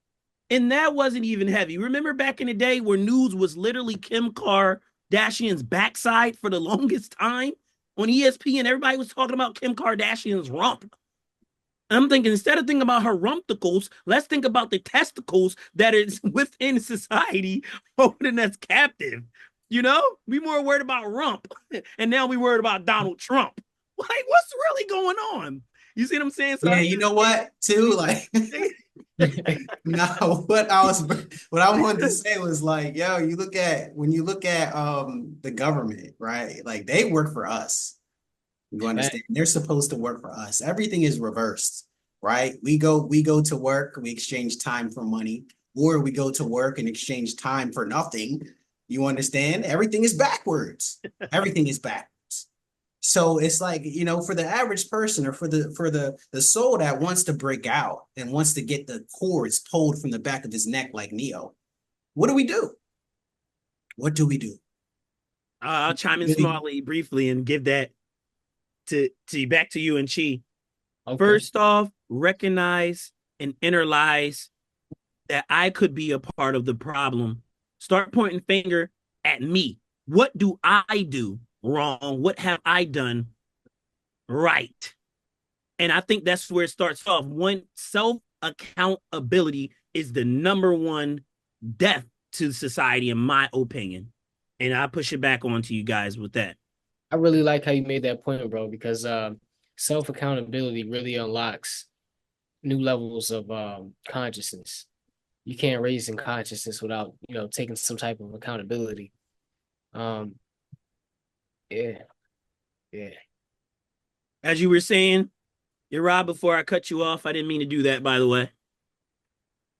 [SPEAKER 2] And that wasn't even heavy. Remember back in the day where news was literally Kim Kardashian's backside for the longest time on ESPN? Everybody was talking about Kim Kardashian's rump. I'm thinking, instead of thinking about her rumpticles, let's think about the testicles that is within society holding us captive. We more worried about rump, and now we worried about Donald Trump. Like, what's really going on? You see what I'm saying? So
[SPEAKER 3] yeah, you know what, too? Like, no, what I wanted to say was like, yo, when you look at the government, right? Like, they work for us. You understand? They're supposed to work for us. Everything is reversed, right? We go to work, we exchange time for money, or we go to work and exchange time for nothing. You understand? Everything is backwards. Everything is backwards. So it's like, for the average person, or for the soul that wants to break out and wants to get the cords pulled from the back of his neck like Neo, what do we do? What do we do?
[SPEAKER 2] I'll chime in smartly, briefly, and give that to back to you and Chi. Okay. First off, recognize and internalize that I could be a part of the problem. Start pointing finger at me. What do I do wrong? What have I done right? And I think that's where it starts off. One, self-accountability is the number one death to society, in my opinion. And I push it back onto you guys with that.
[SPEAKER 4] I really like how you made that point, bro, because self-accountability really unlocks new levels of consciousness. You can't raise in consciousness without, taking some type of accountability. Yeah, yeah.
[SPEAKER 2] As you were saying, you're Rob, before I cut you off, I didn't mean to do that, by the way.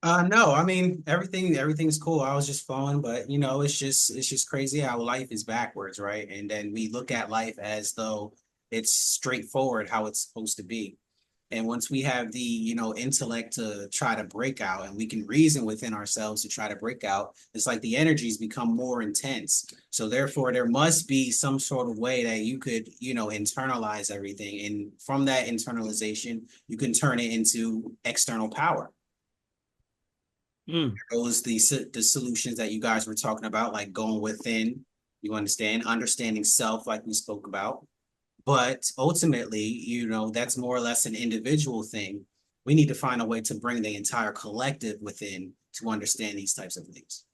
[SPEAKER 3] No, I mean everything's cool. I was just flowing, but you know, it's just crazy how life is backwards, right? And then we look at life as though it's straightforward how it's supposed to be. And once we have the, intellect to try to break out and we can reason within ourselves to try to break out, it's like the energies become more intense. So therefore, there must be some sort of way that you could, internalize everything. And from that internalization, you can turn it into external power.
[SPEAKER 2] Mm.
[SPEAKER 3] Those the solutions that you guys were talking about, like going within, you understanding self, like we spoke about. But ultimately, that's more or less an individual thing. We need to find a way to bring the entire collective within to understand these types of things.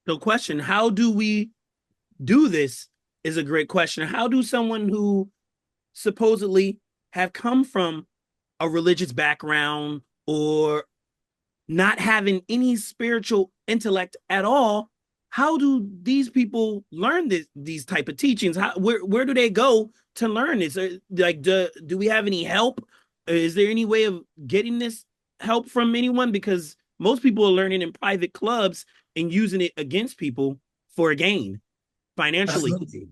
[SPEAKER 2] So, question: how do we do this? Is a great question. How do someone who supposedly have come from a religious background or not having any spiritual intellect at all, how do these people learn these type of teachings? Where do they go to learn this? Like, do we have any help? Is there any way of getting this help from anyone? Because most people are learning in private clubs and using it against people for a gain financially.
[SPEAKER 3] Absolutely.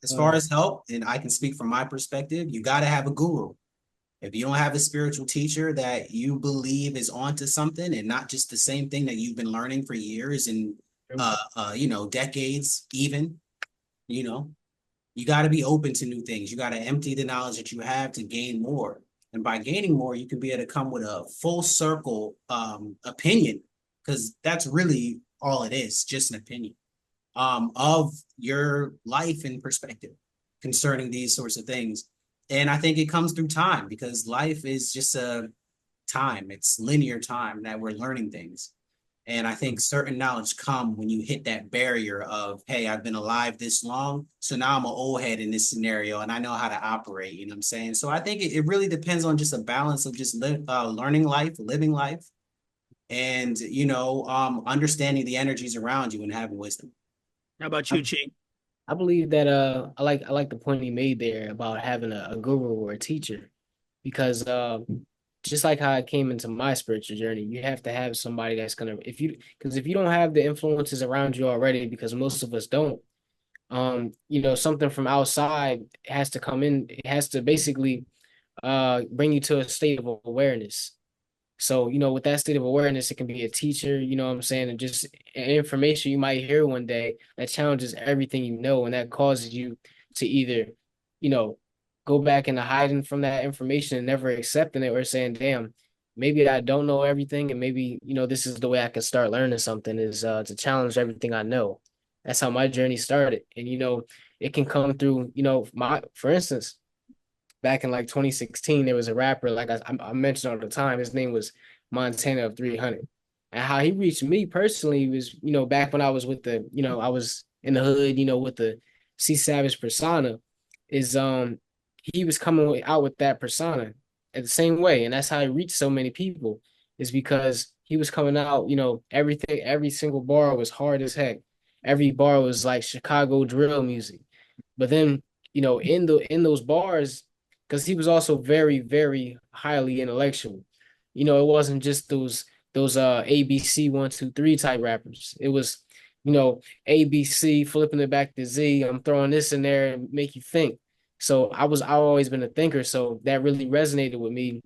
[SPEAKER 3] As far as help, and I can speak from my perspective, you got to have a guru. If you don't have a spiritual teacher that you believe is onto something and not just the same thing that you've been learning for years and decades even, you got to be open to new things. You got to empty the knowledge that you have to gain more. And by gaining more, you can be able to come with a full circle opinion, because that's really all it is, just an opinion of your life and perspective concerning these sorts of things. And I think it comes through time, because life is just a time. It's linear time that we're learning things. And I think certain knowledge come when you hit that barrier of, hey, I've been alive this long, so now I'm an old head in this scenario and I know how to operate, you know what I'm saying? So I think it really depends on just a balance of just learning life, living life, and, understanding the energies around you and having wisdom.
[SPEAKER 2] How about you, Chi?
[SPEAKER 4] I believe that I like the point he made there about having a guru or a teacher, because just like how I came into my spiritual journey, you have to have somebody that's gonna, if you don't have the influences around you already, because most of us don't, something from outside has to come in. It has to basically bring you to a state of awareness. So, with that state of awareness, it can be a teacher, you know what I'm saying, and just information you might hear one day that challenges everything you know, and that causes you to either, you know, go back into hiding from that information and never accepting it, or saying, damn, maybe I don't know everything, and maybe, this is the way I can start learning something, is to challenge everything I know. That's how my journey started. And, it can come through, for instance, back in like 2016, there was a rapper, like I mentioned all the time. His name was Montana of 300. And how he reached me personally was, back when I was with I was in the hood, with the C Savage persona, is he was coming out with that persona at the same way. And that's how he reached so many people, is because he was coming out, everything, every single bar was hard as heck. Every bar was like Chicago drill music. But then, in those bars, because he was also very, very highly intellectual. It wasn't just those ABC 1 2 3 type rappers. It was, ABC flipping it back to Z. I'm throwing this in there and make you think. So I've always been a thinker. So that really resonated with me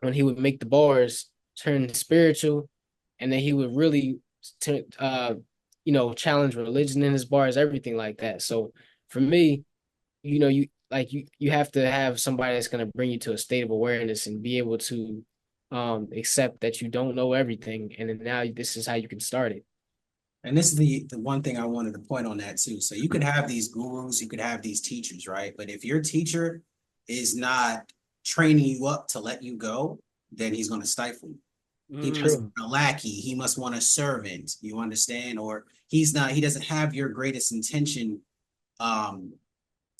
[SPEAKER 4] when he would make the bars turn spiritual, and then he would really challenge religion in his bars, everything like that. So for me, you have to have somebody that's going to bring you to a state of awareness and be able to accept that you don't know everything, and then now this is how you can start it.
[SPEAKER 3] And this is the one thing I wanted to point on that too. So you could have these gurus, you could have these teachers, right? But if your teacher is not training you up to let you go, then he's going to stifle you. He must want a lackey, he must want a servant, you understand? Or he doesn't have your greatest intention.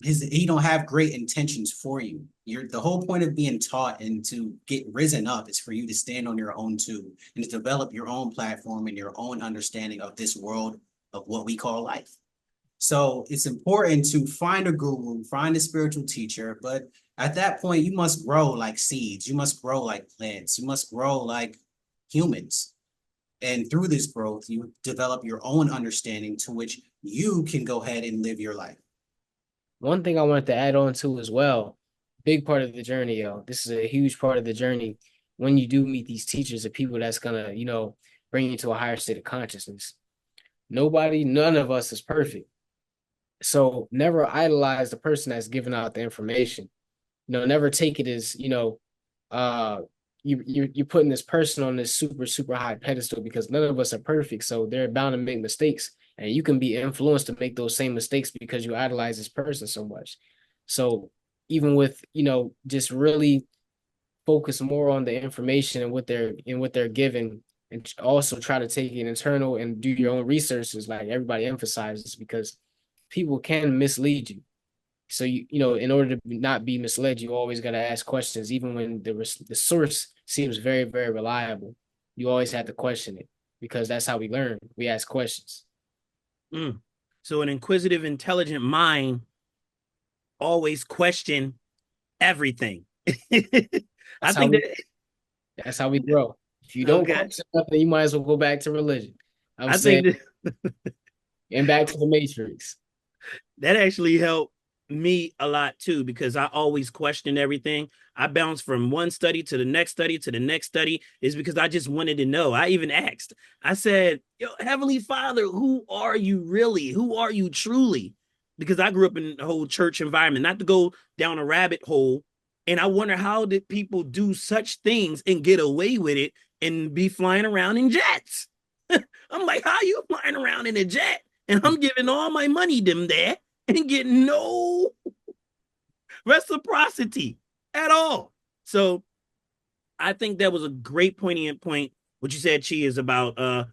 [SPEAKER 3] He don't have great intentions for you. The whole point of being taught and to get risen up is for you to stand on your own too, and to develop your own platform and your own understanding of this world of what we call life. So it's important to find a guru, find a spiritual teacher, but at that point, you must grow like seeds. You must grow like plants. You must grow like humans. And through this growth, you develop your own understanding to which you can go ahead and live your life.
[SPEAKER 4] One thing I wanted to add on to as well, big part of the journey, yo. This is a huge part of the journey when you do meet these teachers of people that's gonna, bring you to a higher state of consciousness. None of us is perfect. So never idolize the person that's giving out the information. Never take it as, uh you're putting this person on this super, super high pedestal because none of us are perfect. So they're bound to make mistakes. And you can be influenced to make those same mistakes because you idolize this person so much. So even with, just really focus more on the information and what they're given, and also try to take it internal and do your own researches, like everybody emphasizes, because people can mislead you. So in order to not be misled, you always got to ask questions, even when the source seems very, very reliable. You always have to question it because that's how we learn. We ask questions.
[SPEAKER 2] So an inquisitive, intelligent mind always question everything.
[SPEAKER 4] That's how we grow. If you don't question nothing, you might as well go back to religion. I'm saying, and back to the Matrix.
[SPEAKER 2] That actually helped me a lot too, because I always question everything. I bounce from one study to the next study to the next study, is because I just wanted to know. I even asked, I said, yo, Heavenly Father, who are you really? Who are you truly? Because I grew up in the whole church environment, not to go down a rabbit hole. And I wonder, how did people do such things and get away with it and be flying around in jets? I'm like, how are you flying around in a jet? And I'm giving all my money them there and getting no reciprocity at all. So I think that was a great poignant point. What you said, Chi, is about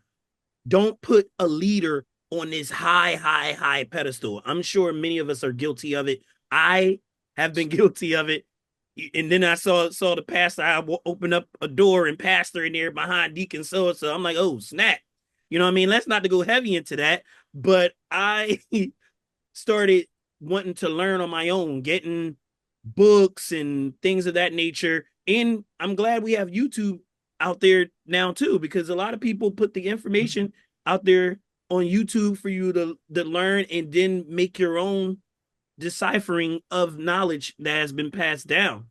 [SPEAKER 2] don't put a leader on this high pedestal. I'm sure many of us are guilty of it. I have been guilty of it. And then I saw the pastor. I open up a door and pastor in there behind Deacon so. I'm like, oh, snap. You know what I mean? Let's not to go heavy into that. But I started wanting to learn on my own, getting books and things of that nature. And I'm glad we have YouTube out there now too, because a lot of people put the information out there on YouTube for you to learn and then make your own deciphering of knowledge that has been passed down.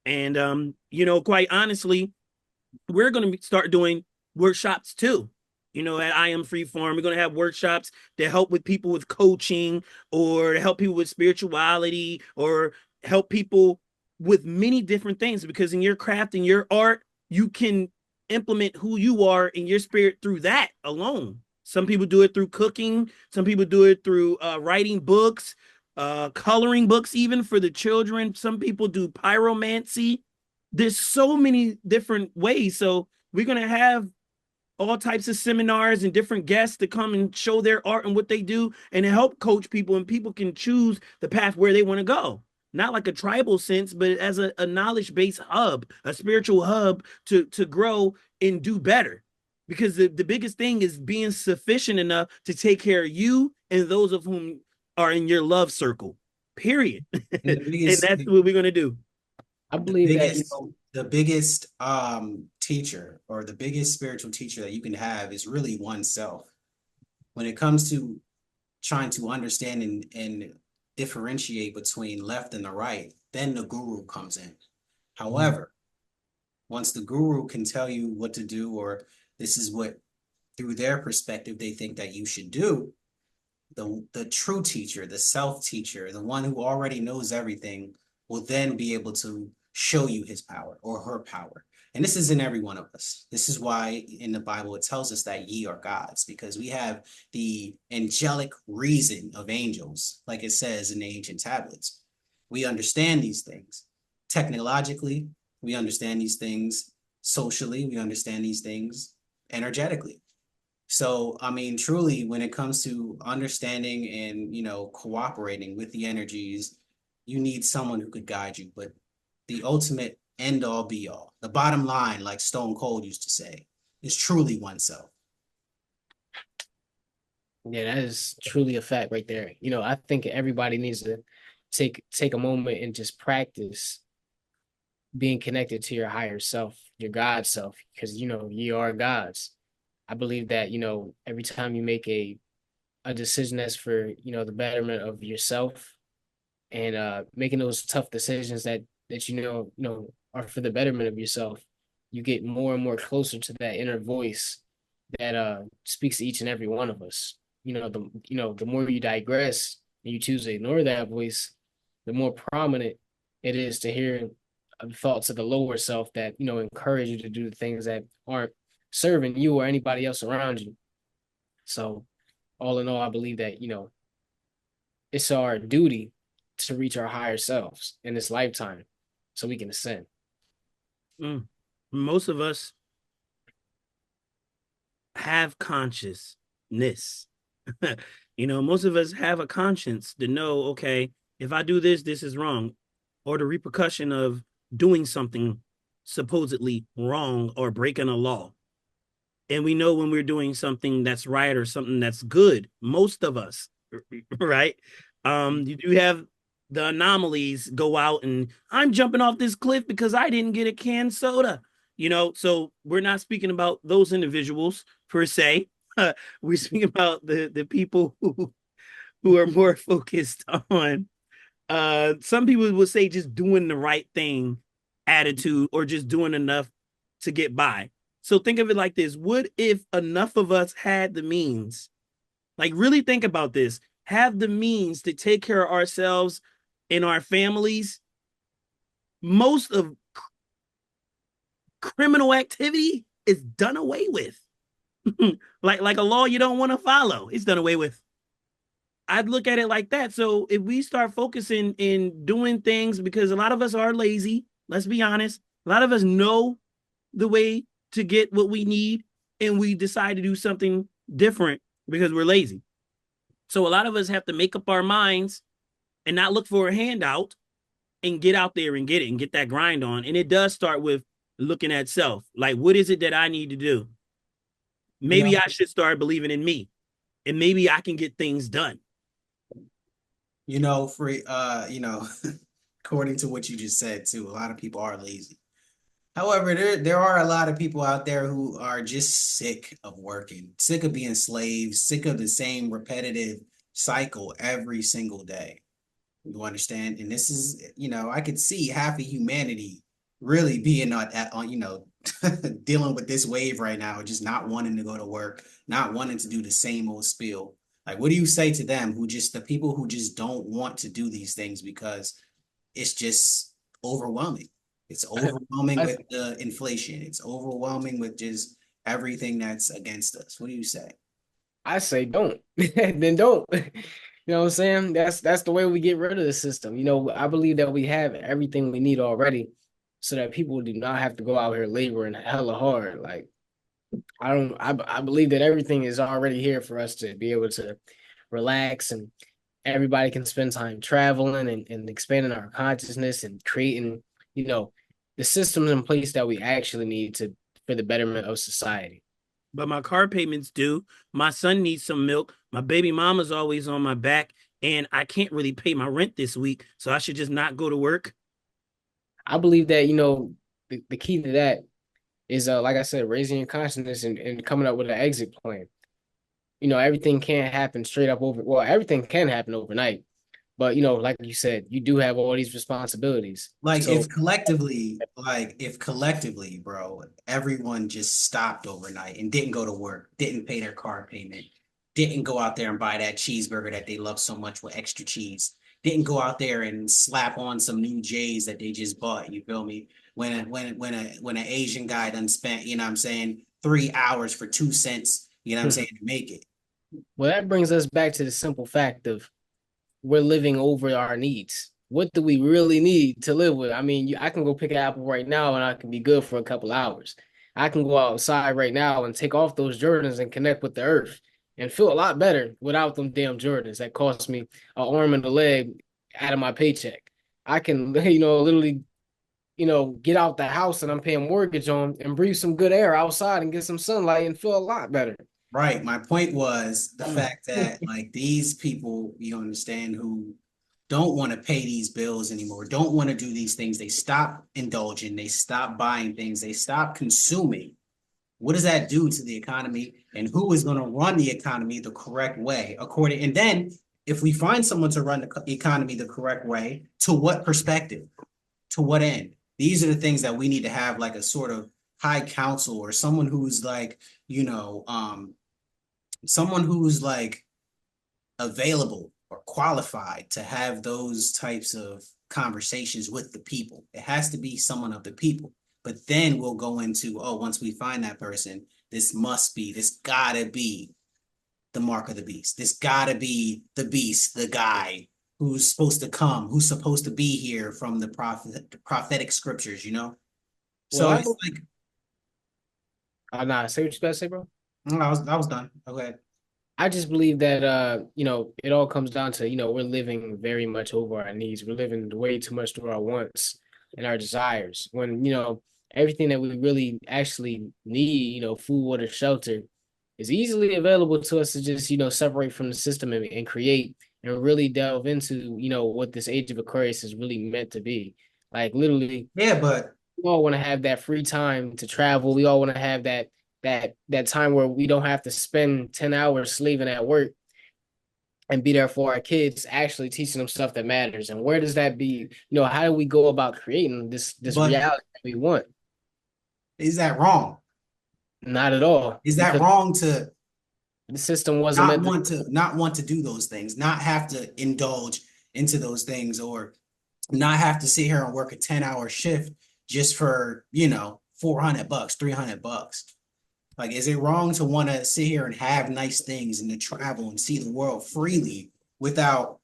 [SPEAKER 2] And quite honestly, we're going to start doing workshops too. At I Am Freeform, we're going to have workshops that help with people with coaching, or to help people with spirituality, or help people with many different things, because in your craft and your art, you can implement who you are in your spirit through that alone. Some people do it through cooking. Some people do it through writing books, coloring books, even for the children. Some people do pyromancy. There's so many different ways. So we're going to have all types of seminars and different guests to come and show their art and what they do, and to help coach people, and people can choose the path where they want to go. Not like a tribal sense, but as a knowledge-based hub, a spiritual hub to grow and do better. Because the biggest thing is being sufficient enough to take care of you and those of whom are in your love circle, period. And that's what we're going to do.
[SPEAKER 4] I believe
[SPEAKER 3] the biggest teacher, or the biggest spiritual teacher that you can have, is really oneself. When it comes to trying to understand and differentiate between left and the right, then the guru comes in. However, once the guru can tell you what to do, or this is what, through their perspective, they think that you should do, the true teacher, the self-teacher, the one who already knows everything, will then be able to show you his power or her power. And this is in every one of us. This is why in the Bible it tells us that ye are gods, because we have the angelic reason of angels, like it says in the ancient tablets. We understand these things technologically. We understand these things socially. We understand these things energetically. So, I mean, truly, when it comes to understanding and, cooperating with the energies, you need someone who could guide you. But the ultimate end all be all, the bottom line, like Stone Cold used to say, is truly oneself.
[SPEAKER 4] Yeah, that is truly a fact right there. I think everybody needs to take a moment and just practice being connected to your higher self, your God self, because you are gods. I believe that, every time you make a decision that's for, the betterment of yourself and making those tough decisions that are for the betterment of yourself, you get more and more closer to that inner voice that speaks to each and every one of us. The more you digress and you choose to ignore that voice, the more prominent it is to hear thoughts of the lower self that encourage you to do the things that aren't serving you or anybody else around you. So, all in all, I believe that it's our duty to reach our higher selves in this lifetime, so we can ascend.
[SPEAKER 2] Mm. Most of us have consciousness. Most of us have a conscience to know, okay, if I do this, this is wrong, or the repercussion of doing something supposedly wrong or breaking a law. And we know when we're doing something that's right or something that's good, most of us, right? You do have the anomalies go out and I'm jumping off this cliff because I didn't get a canned soda. So we're not speaking about those individuals per se. We're speaking about the people who are more focused on some people would say just doing the right thing attitude or just doing enough to get by. So think of it like this. What if enough of us had the means? Like really think about this. Have the means to take care of ourselves and our families. Most of criminal activity is done away with. like a law you don't want to follow. It's done away with. I'd look at it like that. So if we start focusing in doing things, because a lot of us are lazy, let's be honest, a lot of us know the way to get what we need, and we decide to do something different because we're lazy. So a lot of us have to make up our minds and not look for a handout and get out there and get it and get that grind on. And it does start with looking at self. Like, what is it that I need to do? Maybe I should start believing in me, and maybe I can get things done.
[SPEAKER 3] According to what you just said too, a lot of people are lazy. However, there are a lot of people out there who are just sick of working, sick of being slaves, sick of the same repetitive cycle every single day. You understand? And this is, I could see half of humanity really being on dealing with this wave right now, just not wanting to go to work, not wanting to do the same old spiel. Like, what do you say to them the people who just don't want to do these things because it's just overwhelming? It's overwhelming with the inflation. It's overwhelming with just everything that's against us. What do you say?
[SPEAKER 4] I say don't. Then don't. You know what I'm saying? That's the way we get rid of the system. I believe that we have everything we need already so that people do not have to go out here laboring hella hard. Like I believe that everything is already here for us to be able to relax, and everybody can spend time traveling and expanding our consciousness and creating, the systems in place that we actually need for the betterment of society.
[SPEAKER 2] But my car payment's due. My son needs some milk. My baby mama's always on my back, and I can't really pay my rent this week, so I should just not go to work.
[SPEAKER 4] I believe that, the key to that is, like I said, raising your consciousness and coming up with an exit plan. Everything can't happen straight up everything can happen overnight. But, like you said, you do have all these responsibilities.
[SPEAKER 3] Like if collectively, bro, everyone just stopped overnight and didn't go to work, didn't pay their car payment, didn't go out there and buy that cheeseburger that they love so much with extra cheese, didn't go out there and slap on some new J's that they just bought. You feel me? When an Asian guy done spent, 3 hours for 2 cents, to make it.
[SPEAKER 4] Well, that brings us back to the simple fact of we're living over our needs. What do we really need to live with? I mean, I can go pick an apple right now and I can be good for a couple hours. I can go outside right now and take off those Jordans and connect with the earth and feel a lot better without them damn Jordans that cost me an arm and a leg out of my paycheck. I can, literally, get out the house that I'm paying mortgage on and breathe some good air outside and get some sunlight and feel a lot better.
[SPEAKER 3] Right. My point was the fact that like these people, you understand, who don't want to pay these bills anymore, don't want to do these things. They stop indulging, they stop buying things, they stop consuming. What does that do to the economy? And who is going to run the economy the correct way? According, and then if we find someone to run the economy the correct way, to what perspective? To what end? These are the things that we need to have like a sort of high council or someone who's like, someone who's like available or qualified to have those types of conversations with the people. It has to be someone of the people. But then we'll go into, oh, once we find that person, this gotta be the mark of the beast. This gotta be the beast, the guy who's supposed to come, who's supposed to be here from the prophetic scriptures, you know? So
[SPEAKER 4] Well,
[SPEAKER 3] it's like,
[SPEAKER 4] nah, say what you gotta say, bro.
[SPEAKER 3] I was done. Okay.
[SPEAKER 4] I just believe that it all comes down to, we're living very much over our needs. We're living way too much through our wants and our desires. When, everything that we really actually need, food, water, shelter, is easily available to us to just, separate from the system and create and really delve into, what this age of Aquarius is really meant to be. Like literally,
[SPEAKER 3] Yeah, but
[SPEAKER 4] we all want to have that free time to travel. We all want to have that time where we don't have to spend 10 hours slaving at work and be there for our kids, actually teaching them stuff that matters. And where does that be? How do we go about creating this reality that we want?
[SPEAKER 3] is that wrong?
[SPEAKER 4] Not at all.
[SPEAKER 3] Is that wrong to
[SPEAKER 4] the system wasn't
[SPEAKER 3] not want to do those things, not have to indulge into those things, or not have to sit here and work a 10-hour shift just for, $400, $300? Like, is it wrong to want to sit here and have nice things and to travel and see the world freely without,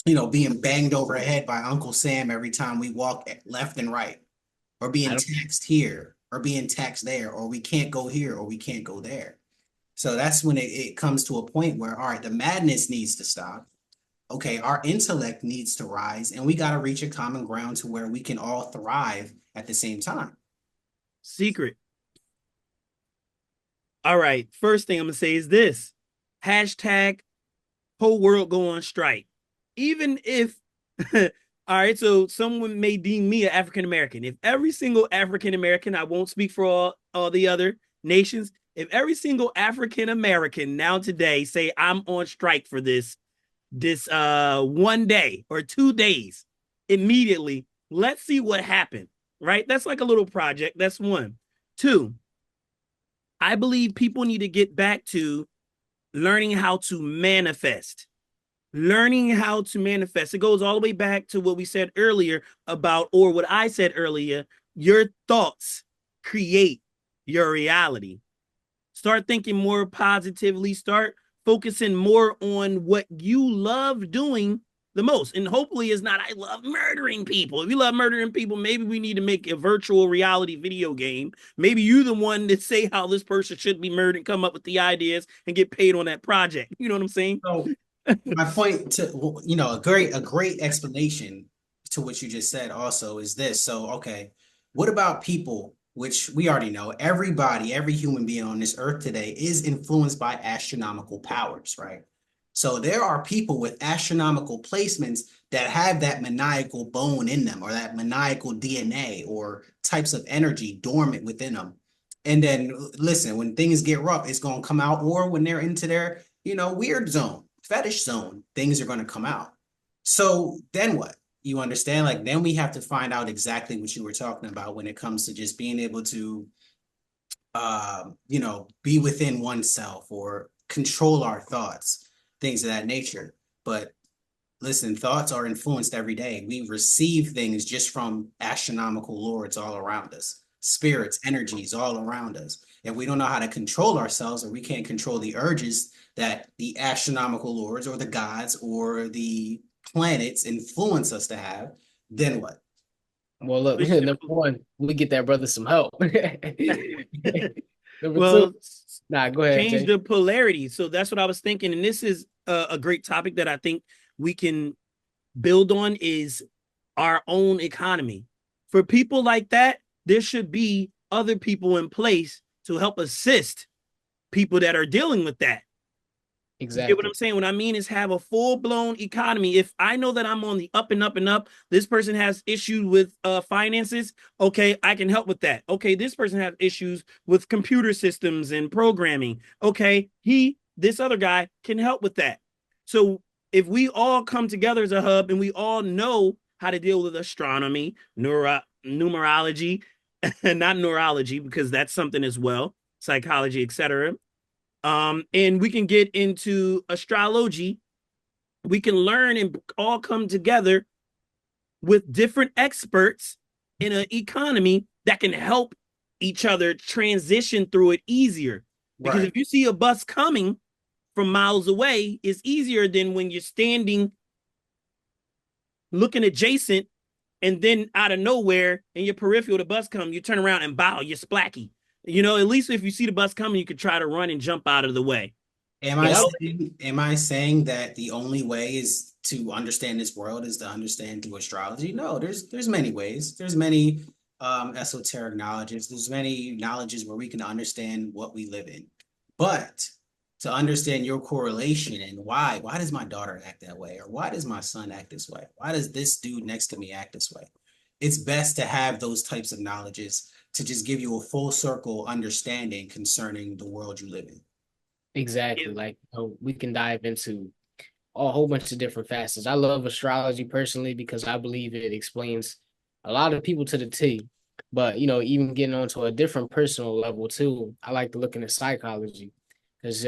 [SPEAKER 3] being banged over the head by Uncle Sam every time we walk left and right, or being taxed here or being taxed there, or we can't go here or we can't go there? So that's when it comes to a point where, all right, the madness needs to stop. Okay, our intellect needs to rise, and we got to reach a common ground to where we can all thrive at the same time.
[SPEAKER 2] Secret. All right. First thing I'm going to say is this. Hashtag whole world go on strike. Even if, all right, so someone may deem me an African-American. If every single African-American, I won't speak for all the other nations, if every single African-American now today say I'm on strike for this 1 day or 2 days, immediately, let's see what happened, right? That's like a little project. That's one. Two, I believe people need to get back to learning how to manifest. Learning how to manifest. It goes all the way back to what we said earlier about, or what I said earlier, your thoughts create your reality. Start thinking more positively. Start focusing more on what you love doing the most. And hopefully it's not, I love murdering people. If you love murdering people, maybe we need to make a virtual reality video game. Maybe you're the one that say how this person should be murdered and come up with the ideas and get paid on that project. You know what I'm saying?
[SPEAKER 3] So my point to, a great explanation to what you just said also is this. So, okay, what about people, which we already know, every human being on this earth today is influenced by astronomical powers, right? So there are people with astronomical placements that have that maniacal bone in them, or that maniacal DNA, or types of energy dormant within them. And then listen, when things get rough, it's going to come out, or when they're into their, weird zone, fetish zone, things are going to come out. So then what? You understand? Like, then we have to find out exactly what you were talking about when it comes to just being able to, be within oneself or control our thoughts, things of that nature. But listen, thoughts are influenced every day. We receive things just from astronomical lords all around us, spirits, energies all around us. If we don't know how to control ourselves, or we can't control the urges that the astronomical lords or the gods or the planets influence us to have, then what?
[SPEAKER 4] Well, look, number one, we get that brother some help.
[SPEAKER 2] Well,
[SPEAKER 4] two, go ahead.
[SPEAKER 2] Change
[SPEAKER 4] Jay.
[SPEAKER 2] the polarity. So that's what I was thinking. And this is a great topic that I think we can build on, is our own economy. For people like that, there should be other people in place to help assist people that are dealing with that. You get what
[SPEAKER 4] Exactly.
[SPEAKER 2] I'm saying? What I mean is have a full-blown economy. If I know that I'm on the up and up and up, this person has issues with finances, okay, I can help with that. Okay, this person has issues with computer systems and programming. Okay, this other guy can help with that. So if we all come together as a hub and we all know how to deal with astronomy, numerology, not neurology, because that's something as well, psychology, etc. And we can get into astrology. We can learn and all come together with different experts in an economy that can help each other transition through it easier. Because
[SPEAKER 3] Right.
[SPEAKER 2] if you see a bus coming from miles away, it's easier than when you're standing looking adjacent and then out of nowhere in your peripheral, the bus comes, you turn around and bow, you're splacky. You know, at least if you see the bus coming, you could try to run and jump out of the way.
[SPEAKER 3] Am
[SPEAKER 2] You
[SPEAKER 3] I
[SPEAKER 2] know?
[SPEAKER 3] saying that the only way is to understand this world is to understand through astrology? No, there's many ways. There's many esoteric knowledges. There's many knowledges where we can understand what we live in. But to understand your correlation and why does my daughter act that way? Or why does my son act this way? Why does this dude next to me act this way? It's best to have those types of knowledges to just give you a full circle understanding concerning the world you live in.
[SPEAKER 4] Exactly. Like, we can dive into a whole bunch of different facets. I love astrology personally because I believe it explains a lot of people to the T. But, even getting onto a different personal level too, I like to look into psychology because,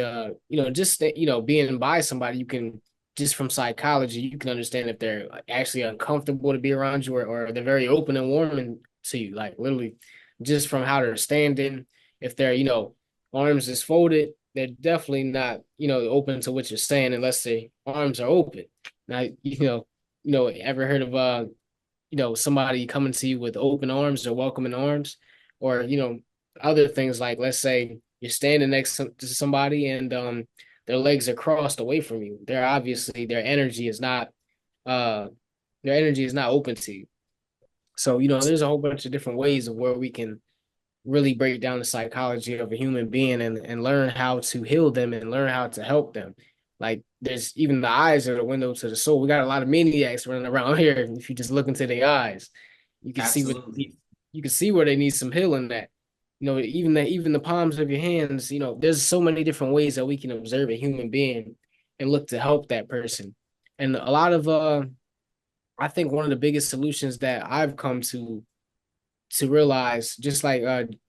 [SPEAKER 4] just, being by somebody, you can, just from psychology, you can understand if they're actually uncomfortable to be around you or they're very open and warming to you. Like literally just from how they're standing, if they're, arms is folded, they're definitely not, open to what you're saying unless their arms are open. Now, ever heard of somebody coming to you with open arms or welcoming arms, or other things like, let's say you're standing next to somebody and their legs are crossed away from you. They're obviously uh their energy is not open to you. So there's a whole bunch of different ways of where we can really break down the psychology of a human being and learn how to heal them and learn how to help them. Like there's even the eyes are the window to the soul. We got a lot of maniacs running around here. If you just look into their eyes, you can see
[SPEAKER 3] Absolutely.
[SPEAKER 4] you can see where they need some healing at. Even the palms of your hands, there's so many different ways that we can observe a human being and look to help that person. And a lot of I think one of the biggest solutions that I've come to realize, just like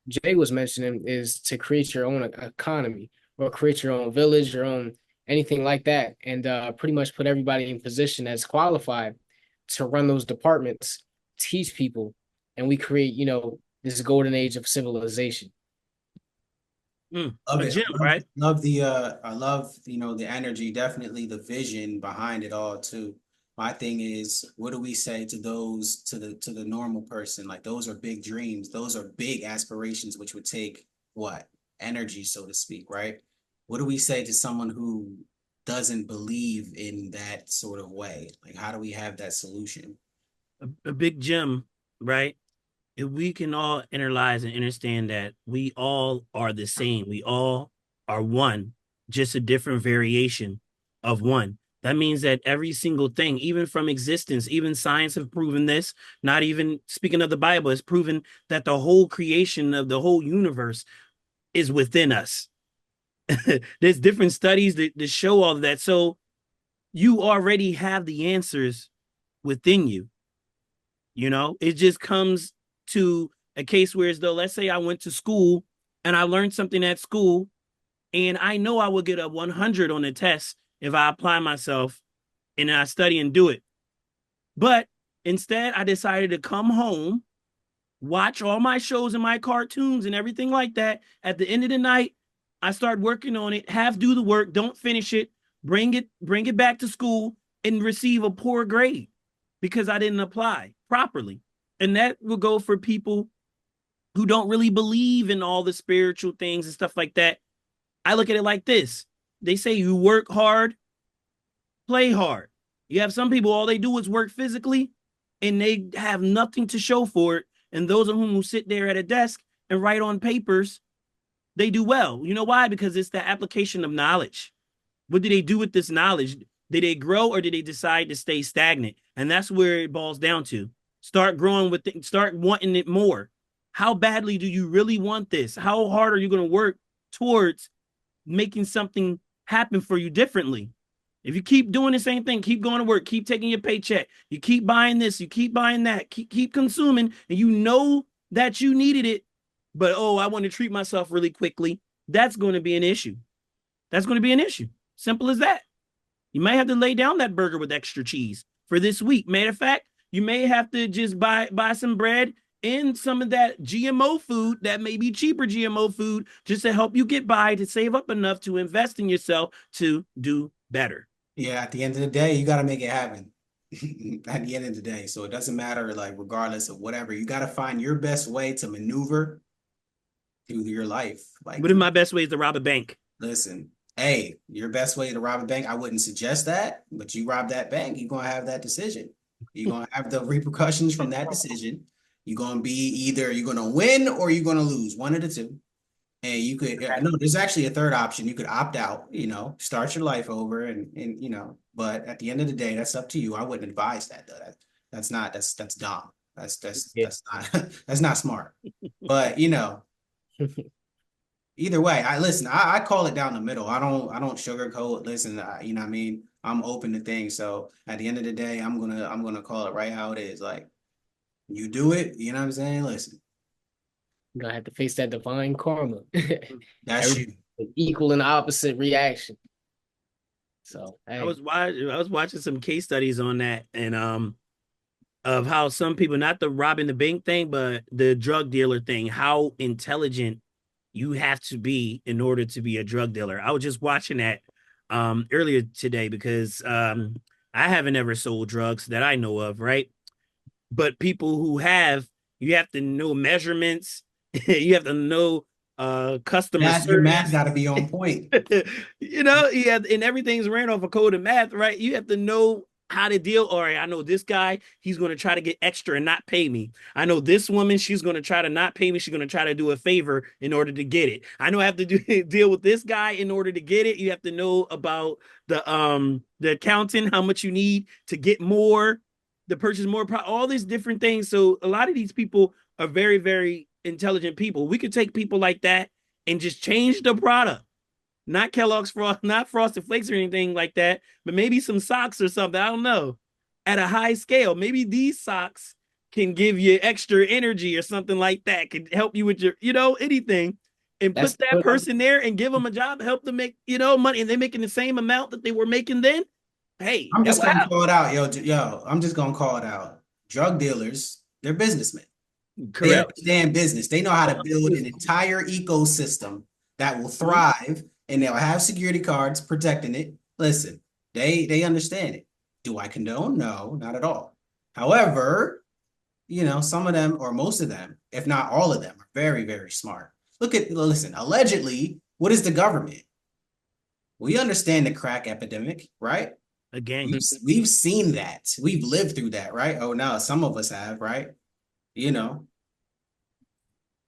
[SPEAKER 4] Jay was mentioning, is to create your own economy or create your own village, your own anything like that, and pretty much put everybody in position that's qualified to run those departments, teach people, and we create, this golden age of civilization.
[SPEAKER 3] Love
[SPEAKER 2] A
[SPEAKER 3] it.
[SPEAKER 2] gym, right?
[SPEAKER 3] I love, the energy, definitely the vision behind it all too. My thing is, what do we say to those to the normal person? Like those are big dreams, those are big aspirations, which would take what? Energy, so to speak, right? What do we say to someone who doesn't believe in that sort of way? Like, how do we have that solution?
[SPEAKER 2] A big gym, right? If we can all internalize and understand that we all are the same, we all are one, just a different variation of one. That means that every single thing, even from existence, even science have proven this, not even speaking of the Bible, has proven that the whole creation of the whole universe is within us. There's different studies that show all of that. So you already have the answers within you. It just comes to a case where, as though, let's say I went to school and I learned something at school, and I know I will get a 100 on the test if I apply myself and I study and do it. But instead, I decided to come home, watch all my shows and my cartoons and everything like that. At the end of the night, I start working on it, do the work, don't finish it, bring it back to school and receive a poor grade because I didn't apply properly. And that will go for people who don't really believe in all the spiritual things and stuff like that. I look at it like this. They say you work hard, play hard. You have some people, all they do is work physically and they have nothing to show for it. And those of whom who sit there at a desk and write on papers they do well. You know why? Because it's the application of knowledge. What do they do with this knowledge? Did they grow or did they decide to stay stagnant? And that's where it boils down to. Start growing with it, start wanting it more. How badly do you really want this? How hard are you going to work towards making something happen for you differently? If you keep doing the same thing, keep going to work, keep taking your paycheck, you keep buying this, you keep buying that, keep consuming, and you know that you needed it, but I want to treat myself really quickly, that's going to be an issue. That's going to be an issue. Simple as that. You might have to lay down that burger with extra cheese for this week. Matter of fact, you may have to just buy some bread and some of that GMO food that may be cheaper GMO food just to help you get by, to save up enough to invest in yourself to do better.
[SPEAKER 3] Yeah, at the end of the day, you got to make it happen. At the end of the day. So it doesn't matter, like, regardless of whatever, you got to find your best way to maneuver through your life. Like,
[SPEAKER 2] what are my best ways to rob a bank?
[SPEAKER 3] Listen, hey, your best way to rob a bank, I wouldn't suggest that, but you rob that bank, you're going to have that decision. You're going to have the repercussions from that decision. You're going to be either you're going to win or you're going to lose, one of the two. And you could, no, there's actually a third option. You could opt out, start your life over and but at the end of the day, that's up to you. I wouldn't advise that though. That's dumb. That's not, that's not smart. But, either way, I call it down the middle. I don't sugarcoat. Listen, you know what I mean? I'm open to things. So at the end of the day, I'm going to call it right how it is. Like, you do it, you know what I'm saying? Listen.
[SPEAKER 4] You're gonna have to face that divine karma.
[SPEAKER 3] That's you.
[SPEAKER 4] Equal and opposite reaction. So hey.
[SPEAKER 2] I was watching some case studies on that, and of how some people, not the robbing the bank thing, but the drug dealer thing, how intelligent you have to be in order to be a drug dealer. I was just watching that earlier today because I haven't ever sold drugs that I know of, right? But people who have, you have to know measurements. You have to know customer service.
[SPEAKER 3] Your math got to be on point.
[SPEAKER 2] And everything's ran off a code of math, right? You have to know how to deal. All right, I know this guy, he's going to try to get extra and not pay me. I know this woman, she's going to try to not pay me. She's going to try to do a favor in order to get it. I know I have to deal with this guy in order to get it. You have to know about the accountant, how much you need to get more, to purchase more, all these different things. So a lot of these people are very, very intelligent people. We could take people like that and just change the product. Not Kellogg's not Frosted Flakes or anything like that, but maybe some socks or something. I don't know. At a high scale, maybe these socks can give you extra energy or something like that. Can help you with your, anything. And put that person there and give them a job, help them make, money, and they're making the same amount that they were making then. Hey,
[SPEAKER 3] I'm just gonna call it out, yo. I'm just gonna call it out. Drug dealers, they're businessmen. Correct. They understand business. They know how to build an entire ecosystem that will thrive, and they'll have security cards protecting it. Listen, they understand it. Do I condone? No, not at all. However, some of them, or most of them, if not all of them, are very, very smart. Listen, allegedly, what is the government? We understand the crack epidemic, right?
[SPEAKER 2] Again,
[SPEAKER 3] we've seen that. We've lived through that, right? Oh, no, some of us have, right?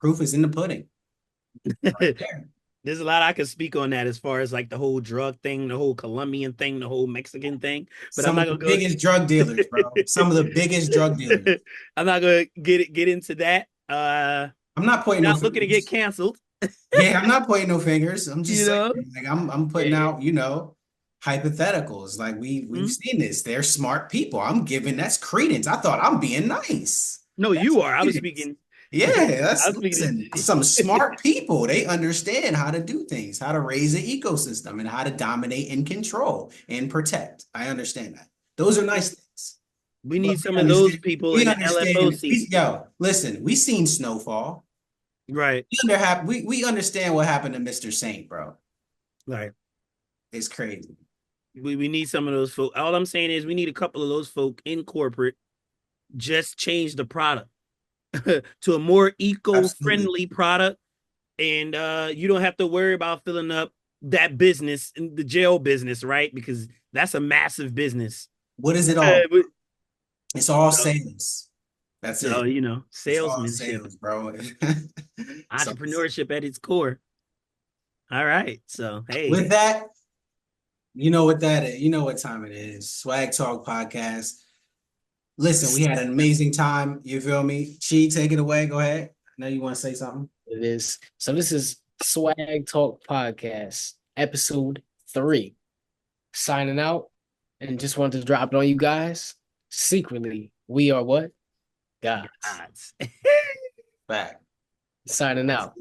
[SPEAKER 3] Proof is in the pudding. Right there.
[SPEAKER 2] There's a lot I could speak on that as far as like the whole drug thing, the whole Colombian thing, the whole Mexican thing. But
[SPEAKER 3] I'm not gonna biggest drug dealers, bro. Some of the biggest drug dealers.
[SPEAKER 2] I'm not gonna get into that.
[SPEAKER 3] I'm not pointing.
[SPEAKER 2] Not looking to get canceled.
[SPEAKER 3] Yeah, I'm not pointing no fingers. I'm just saying, like I'm putting out, hypotheticals. Like we've seen this. They're smart people. I'm giving that's credence. I thought I'm being nice.
[SPEAKER 2] No, that's you are. Credence. I was speaking.
[SPEAKER 3] Yeah, some smart people. They understand how to do things, how to raise an ecosystem, and how to dominate and control and protect. I understand that. Those are nice things.
[SPEAKER 2] We need some of those people in the LFOC.
[SPEAKER 3] Listen, we seen Snowfall.
[SPEAKER 2] Right.
[SPEAKER 3] We understand what happened to Mr. Saint, bro.
[SPEAKER 2] Right.
[SPEAKER 3] It's crazy.
[SPEAKER 2] We need some of those folk. All I'm saying is we need a couple of those folk in corporate. Just change the product to a more eco-friendly product, and you don't have to worry about filling up that business, the jail business, right? Because that's a massive business.
[SPEAKER 3] What is it all? It's all sales. That's it.
[SPEAKER 2] Salesmanship,
[SPEAKER 3] sales, bro.
[SPEAKER 2] Entrepreneurship at its core. All right. So hey,
[SPEAKER 3] With that, you know what that is. You know what time it is. Swag Talk Podcast. Listen, we had an amazing time. You feel me? Chi, take it away. Go ahead. I know you want to say something.
[SPEAKER 4] It is. So this is Swag Talk Podcast, episode 3. Signing out, and just wanted to drop it on you guys. Secretly, we are what? Gods.
[SPEAKER 2] odds.
[SPEAKER 3] Back.
[SPEAKER 4] Signing out.